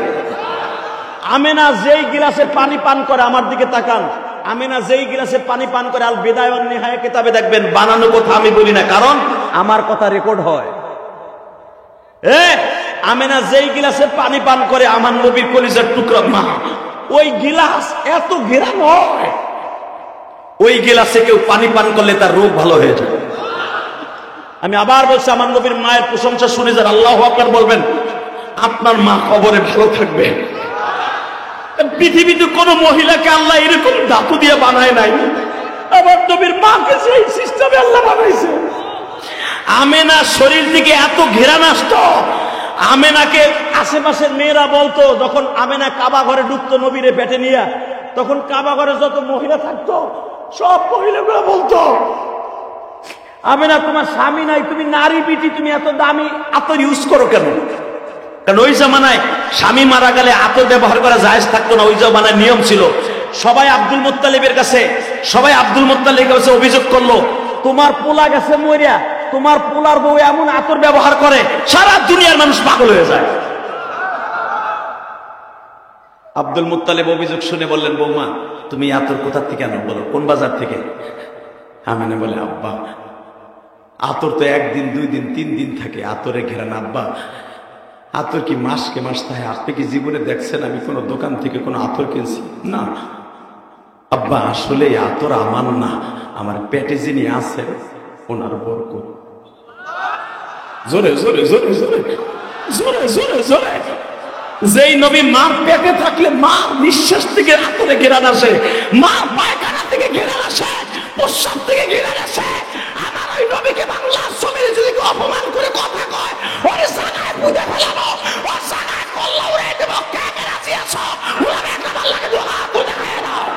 আমিনা যেই গিলাসে পানি পান করে, আমার দিকে তাকান, আমিনা যেই গিলাসে পানি পান করে, আল বিদায় ওয়ান নিহায়া কিতাবে দেখবেন, বানানো কথা আমি বলি না, কারণ আমার কথা রেকর্ড হয়। আমিনা যেই গিলাসে পানি পান করে, আমার নবীর কলিজার টুকরা মা, ওই গিলাস এত ঘেরান হয়, ওই গিলাসে কেউ পানি পান করলে তার রোগ ভালো হয়ে যায়। আমি আবার বলছি, আমার নবীর মায়ের প্রশংসা শুনে যান আল্লাহু আকবার বলবেন, আপনার মা কবরে ভালো থাকবে। পৃথিবীতে কোন মহিলাকে আল্লাহ এরকম ধাতু দিয়ে বানায় নাই, আমার নবীর মাকে সেই সিস্টেমে আল্লাহ বানাইছে। আমেনা শরীর থেকে এত ঘেরান আসতো, আমেনাকে আশেপাশের মেয়েরা বলতো, যখন আমেনা কাবা ঘরে ঢুকতো নবীরে পেটে নিয়ে, তখন কাবা ঘরে যত মহিলা থাকতো সব মহিলাগুলো বলতো, আমেনা তোমার স্বামী নাই, তুমি নারী বিটি, তুমি এত দামি আতর ইউজ করো কেন? কারণ ওই জামানায় স্বামী মারা গেলে আতর ব্যবহার করা জায়েজ থাকতো না, ওই জামানায় নিয়ম ছিল। সবাই আব্দুল মুত্তালিবের কাছে অভিযোগ করলো, তোমার পোলা গেছে মরিয়া, তোমার পোলার বউ এমন আতর ব্যবহার করে, সারা দুনিয়ার মানুষ পাগল হয়ে যায়। আব্দুল মুত্তালিব অভিযোগ শুনে বললেন, বৌমা তুমি আতর কোথা থেকে আনো, বলো কোন বাজার থেকে? আমেনা বলে, আব্বা আতর তো একদিন, 2 দিন, 3 দিন থাকে আতরে ঘেরান। আব্বা আতর কি মাসকে মাস থাকে? আপনি কি জীবনে দেখছেন আমি কোনো দোকান থেকে কোনো আতর কিনছি? না আব্বা, আসলে আতর আমার না, আমার পেটে যিনি আছে ওনার বরকত। জোরে জোরে জোরে জোরে জোরে জোরে জোরে। যেই নবী মার পেটে থাকলে মার নিঃশ্বাস থেকে আতরে ঘেরান আসে, মার পায়খানা থেকে ঘেরান আসে, প্রস্রাব থেকে ঘেরান আসে। আমার ওই নবীকে বাংলা জমিনে যদি অপমান করে কথা কয়, ওরে জানায় বুঝে ফেলানো, ও জানায় কল্লা উড়ে দেব। কে কে রাজি আছো? ওরা একটা আল্লাহকে দোয়া তুলে খায় দাও।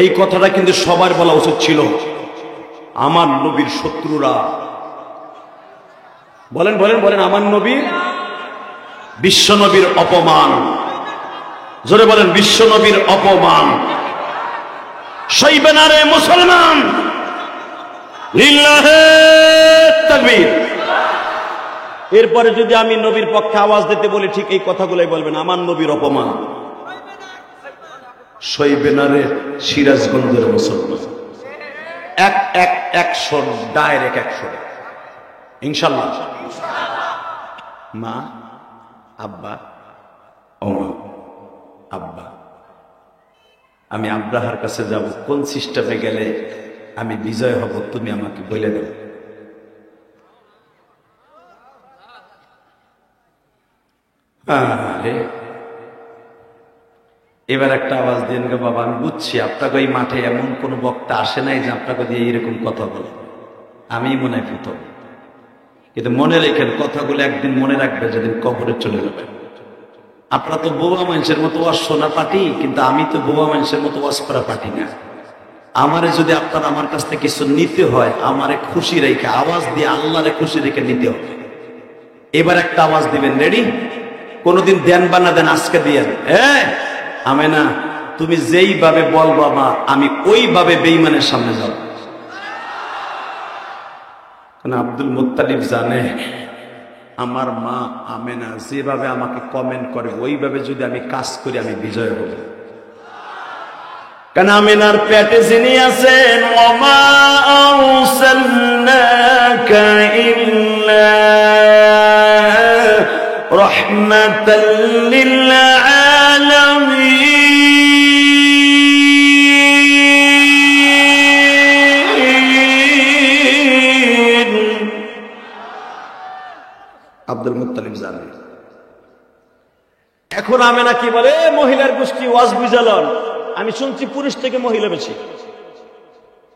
এই কথাটা কিন্তু সবার বলা উচিত ছিল। আমার নবীর শত্রুরা বলেন বলেন বলেন, আমার নবীর, বিশ্ব নবীর অপমান। জোরে বলেন, বিশ্ব নবীর অপমান সইবে না রে মুসলমান। লিল্লাহে তাকবীর। এরপরে যদি আমি নবীর পক্ষে আওয়াজ দিতে বলি, ঠিক এই কথাগুলোই বলবেন, আমার নবীর অপমান সইবে না রে সিরাজগঞ্জের মুসলমান। 100 ডাইরেক্ট 100 ইনশাল্লাহ। মা, আব্বা, ওমা, আব্বা আমি আব্রাহার কাছে যাব, কোন সিস্টেমে গেলে আমি বিজয় হব তুমি আমাকে বলে দেব। আরে এবার একটা আওয়াজ দিন গো বাবা, আমি বুঝছি আপনাকে এই মাঠে এমন কোন বক্তা আসে নাই যে আপনাকে দিয়ে এইরকম কথা বলে, আমি মনে হয় প্রথম। কিন্তু মনে রেখেন, কথাগুলো একদিন মনে রাখবে যেদিন কবরে চলে যাবে। আপনারা তো বোবা মানুষের মতো ওয়াজ শোনা পার্টি, কিন্তু আমি তো বোবা মানুষের মতো ওয়াজ করা পার্টি না। আমারে যদি আপনারা আমার কাছ থেকে কিছু নিতে হয়, আমারে খুশি রেখে আওয়াজ দিয়ে আল্লাহরে খুশি রেখে নিতে হবে। এবার একটা আওয়াজ দিবেন, রেডি? কোনদিন দেন বা না দেন, আজকে দিয়ে আমি না, তুমি যেইভাবে বলবা মা, আমি ওইভাবে বেঈমানের সামনে যাব। কারণ আব্দুল মুত্তালিব জানে আমার মা আমেনা যেভাবে আমাকে কমেন্ট করে, ওইভাবে যদি আমি কাজ করি আমি বিজয় হব। কারণ আমেনার পেটে যিনি আছেন, ওমা আরসালনাকা ইল্লা রাহমাতাল লিল আলামিন। আব্দুল মুত্তালিব জানে। এখন আমেনা কি বলে, মহিলার গোষ্ঠী ওয়াজ বুঝালন। আমি শুনছি পুরুষ থেকে মহিলা বেশি।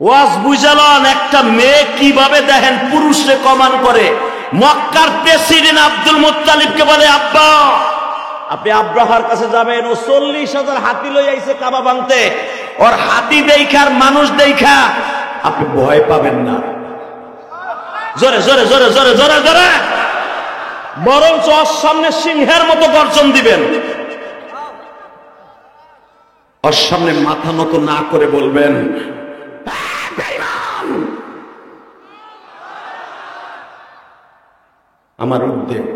ওয়াজ বুঝালন, একটা মেয়ে কিভাবে দেখেন পুরুষে কমান করে। মক্কার প্রেসিডেন্ট আব্দুল মুত্তালিবকে বলে, আব্বা আপনি আব্রাহার কাছে যাবেন, ও 40,000 হাতি লই আইছে কাবা ভাঙতে। ওর হাতি দেখা আর মানুষ দেখা আপনি ভয় পাবেন না। জোরে জোরে জোরে জোরে জোরে জোরে, বরঞ্চ ওর সামনে সিংহের মতো গর্জন দিবেন। ওর সামনে মাথা নত না করে বলবেন, আমার উদ্বেগ,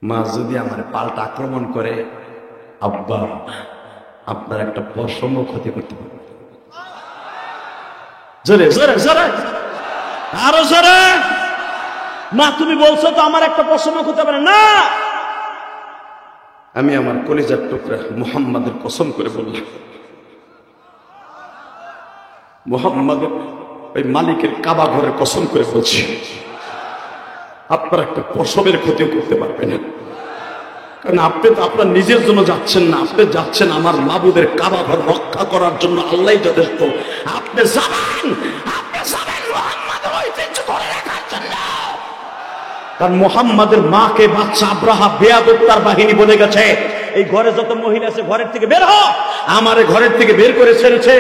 মা যদি আমার পাল্টা আক্রমণ করে, আব্বা আপনার একটা পশম ক্ষতি করতে পারবে। জোরে জোরে জোরে, আরো জোরে। মা তুমি বলছো তো আমার একটা পশম ক্ষতি পারে না। আমি আমার কলিজার টুকরা মুহাম্মাদের কসম করে বললাম, মুহাম্মাদের ওই মালিকের কাবা ঘরের কসম করে বলছি, আপনার একটা পশমের ক্ষতিও করতে পারবেন না। কারণ আপনি তো আপনার নিজের জন্য যাচ্ছেন না, আপনি যাচ্ছেন আমার মাবুদের কাবা ঘর রক্ষা করার জন্য। আল্লাহই যথেষ্ট। আপনি যাবেন মুহাম্মাদের ঐতিহ্য ধরে রাখার জন্য। কারণ মুহাম্মাদের মাকে বাদশা আব্রাহা বেয়াদব তার বাহিনী বলে গেছে, এই ঘরে যত মহিলা আছে ঘরের থেকে বের হ। আমারে ঘরের থেকে বের করে ছেড়েছে।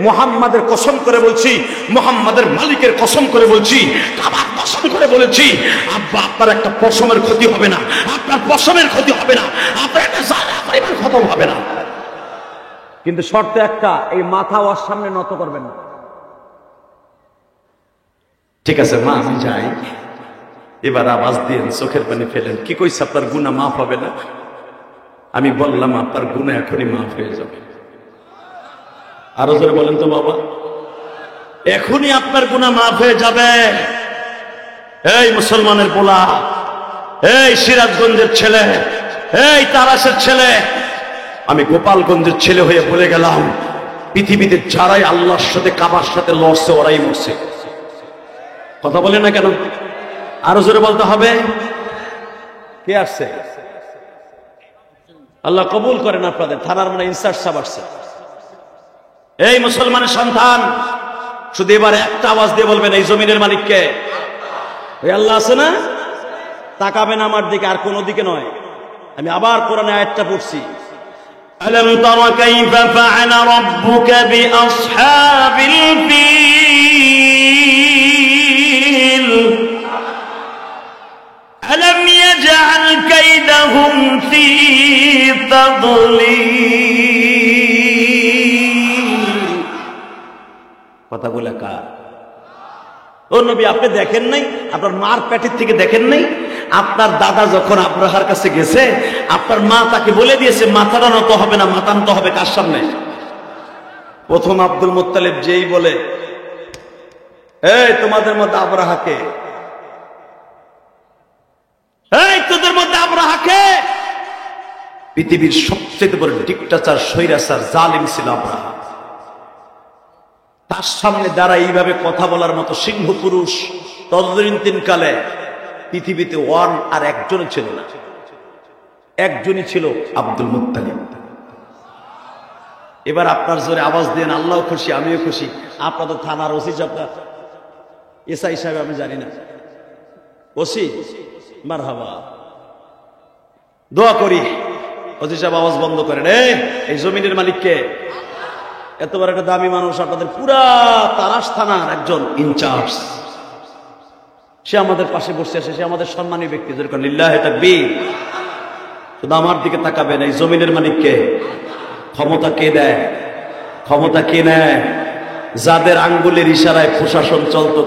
মুহাম্মাদের কসম করে বলছি, মুহাম্মাদের মালিকের কসম করে বলছি, কাবার কসম করে বলেছি, আব্বা আপনার একটা পশমের ক্ষতি হবে না, আপনার পশমের ক্ষতি হবে না, আপনার একটা জায়গা পরিমাণ খতম হবে না। কিন্তু শর্ত একটা, এই মাথা ওর সামনে নত করবেন না। ঠিক আছে মা, আমি যাই। এবার আওয়াজ দিয়ে চোখের পানি ফেলেন, কি কইছে আপনার গুনাহ মাফ হবে না? আমি বললাম আপনার গুনাহ এখনই মাফ হয়ে যাবে। আরো জোরে বলেন তো বাবা, এখনই আপনার গুনাহ মাফ হয়ে যাবে। এই মুসলমানের পোলা, এই সিরাজগঞ্জের ছেলে, এই তারাশের ছেলে, আমি গোপালগঞ্জের ছেলে হয়ে বলে গেলাম, পৃথিবীতে যারাই আল্লাহর সাথে কাবার সাথে লড়ছে ওরাই মরছে। কথা বলে না কেন? আরো জোরে বলতে হবে। কে আসছে? আল্লাহ কবুল করেন আপনাদের। থানার মানে ইনসার্ট সাহেব আসছে। এই মুসলমানের সন্তান, শুধু এবার একটা আওয়াজ দিয়ে বলবেন, এই জমিনের মালিককে। ওই আল্লাহ আছে না? তাকাবেন আমার দিকে, আর কোন দিকে নয়। আমি আবার কোরআনে আয়াতটা পড়ছি, আলাম তারা কাইফা ফাআলা রাব্বুকা বিআসহাবিল ফিল আলাম ইয়াজআল কাইদাহুম ফি তাদলিল। কথা বলে কার? ও নবী, আপনি দেখেন নাই? আপনার মার পেটের থেকে দেখেন নাই? আপনার দাদা যখন আব্রাহার কাছে গেছে, আপনার মা তাকে বলে দিয়েছে মাথাটা নত হবে না, মাথা নত হবে কার সামনে? প্রথম আব্দুল মুত্তালিব যেই বলে, এই তোমাদের মধ্যে আব্রাহাকে, এই তোদের মধ্যে আব্রাহাকে, পৃথিবীর সবচেয়ে বড় ডিক্টেটর, স্বৈরাচার, জালিম ছিল আব্রাহা। তার সামনে দ্বারা এইভাবে কথা বলার মতো সিংহ পুরুষ তদরিন কালে পৃথিবীতে ওয়ান আর একজন ছিল না, একজনই ছিল আব্দুল মুত্তালিব। এবার আপনার জোরে আওয়াজ দেন, আল্লাহ খুশি, আমিও খুশি। আপনাদের থানার ওসি আপনার এসআই সাহেব, আমি জানি না, ওসি মারহাবা, দোয়া করি ওসি সাহেব আওয়াজ বন্ধ করেন। এই জমিনের মালিককে, এত বড় একটা দামি মানুষ, আপনাদের পুরা তারাস থানার একজন ইনচার্জ, সে আমাদের পাশে বসে আছে, সে আমাদের সম্মানী ব্যক্তি। যেরকম লিল্লাহি তাকবীর। শুধু আমার দিকে তাকাবেন, এই জমিনের মালিককে। ক্ষমতা কে দেয়? ক্ষমতা কে নেয়? যাদের আঙ্গুলের ইশারায় প্রশাসন চলতো,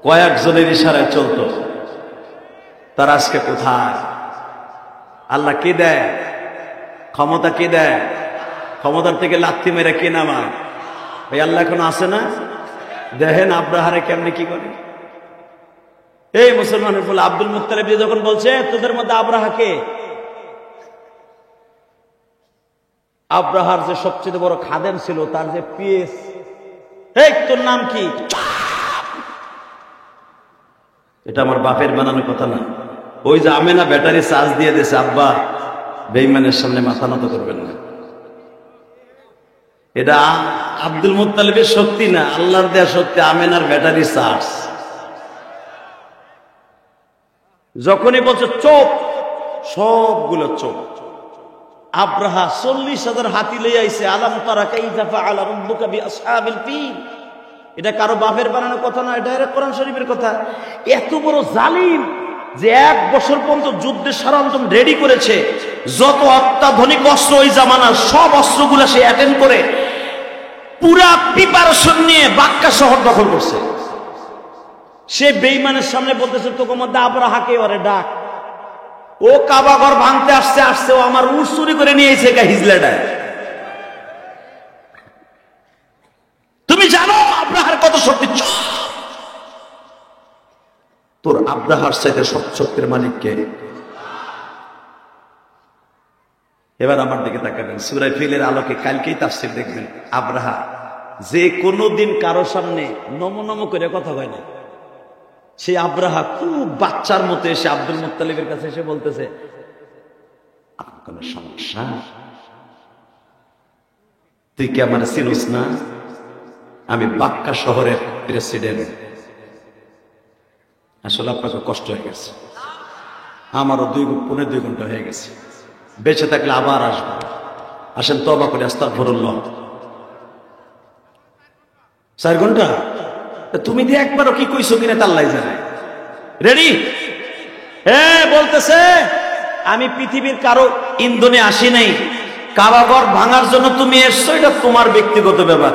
কয়েকজনের ইশারায় চলতো, তারা আজকে কোথায়? আল্লাহ কে দেয়? ক্ষমতা কে দেয়? ক্ষমতার থেকে লাথি মেরে কে নামায়? ভাই আল্লাহ এখন আছে না? দেখেন আব্রাহারে কেমনে কি করে। এই মুসলমানের বলে আব্দুল মুত্তালিব যখন বলছে তোদের মধ্যে আব্রাহাকে, আব্রাহার যে সবচেয়ে বড় খাদেম ছিল, তার যে পিএস, এই তোর নাম কি? এটা আমার বাপের বানানো কথা না। ওই যে আমেনা ব্যাটারি চার্জ দিয়ে দিয়েছে, আব্বা বেঈমানের সামনে মাথা নত করবেন না। এটা আব্দুল মুত্তালিবের শক্তি না, আল্লাহর দেয়া শক্তি, আমেনার ব্যাটারি চার্জ। যখনই বলছে চোপ, সবগুলো চোপ। আব্রাহা 40,000 হাতি লই আইছে। আলাম তারা কাইফা ফাআলা রাব্বুকা বিআসহাবিল ফিল। এটা কারো বাপের বানানো কথা না, এটা কোরআন শরীফের কথা। এত বড় জালিম যে 1 বছর পর্যন্ত যুদ্ধের সরঞ্জাম রেডি করেছে, যত অত্যাধুনিক অস্ত্র ওই জামানার সব অস্ত্রগুলো সে অ্যাটেন্ড করে পুরা প্রিপারেশন নিয়ে বাক্কা শহর দখল করছে। সে বেঈমানের সামনে বলতেছে তোর মধ্যে আব্রাহাকে ওরে ডাক। ও কাবা ঘর ভাঙতে আসছে, ও আমার উট চুরি করে নিয়েছে হিজলাটায়। তুমি জানো আব্রাহার কত শক্তি? তোর আব্রাহার চাইতে সব শক্তির মালিককে। এবার আমার দিকে তাকাবেন, সূরা ফিলের আলোকে কালকেই তাফসীর দেখবেন। আব্রাহা যে কোনোদিন কারো সামনে নমনম করে কথা হয় না, সে আব্রাহা খুব বাচ্চার মতো এসে আব্দুল মুত্তালিবের কাছে এসে বলতেছে, আপনার কোন সমস্যা? তুই কি আমার চিনিস না? আমি বাক্কা শহরের প্রেসিডেন্ট, আসলে আপনাকে কষ্ট হয়ে গেছে, আমারও 2.5 ঘন্টা হয়ে গেছে। বেঁচে থাকলে আবার আসবো। আসেন তওবা করে আস্তাগফিরুল্লাহ। 4 ঘন্টা? তুমি দিয়ে একবারও কি কইছো কিনা তা আল্লাহই জানে। রেডি? হ্যাঁ, বলতেছে আমি পৃথিবীর কারো ইন্ধনে আসি নাই, কাবাঘর ভাঙার জন্য তুমি এসছো, এটা তোমার ব্যক্তিগত ব্যাপার।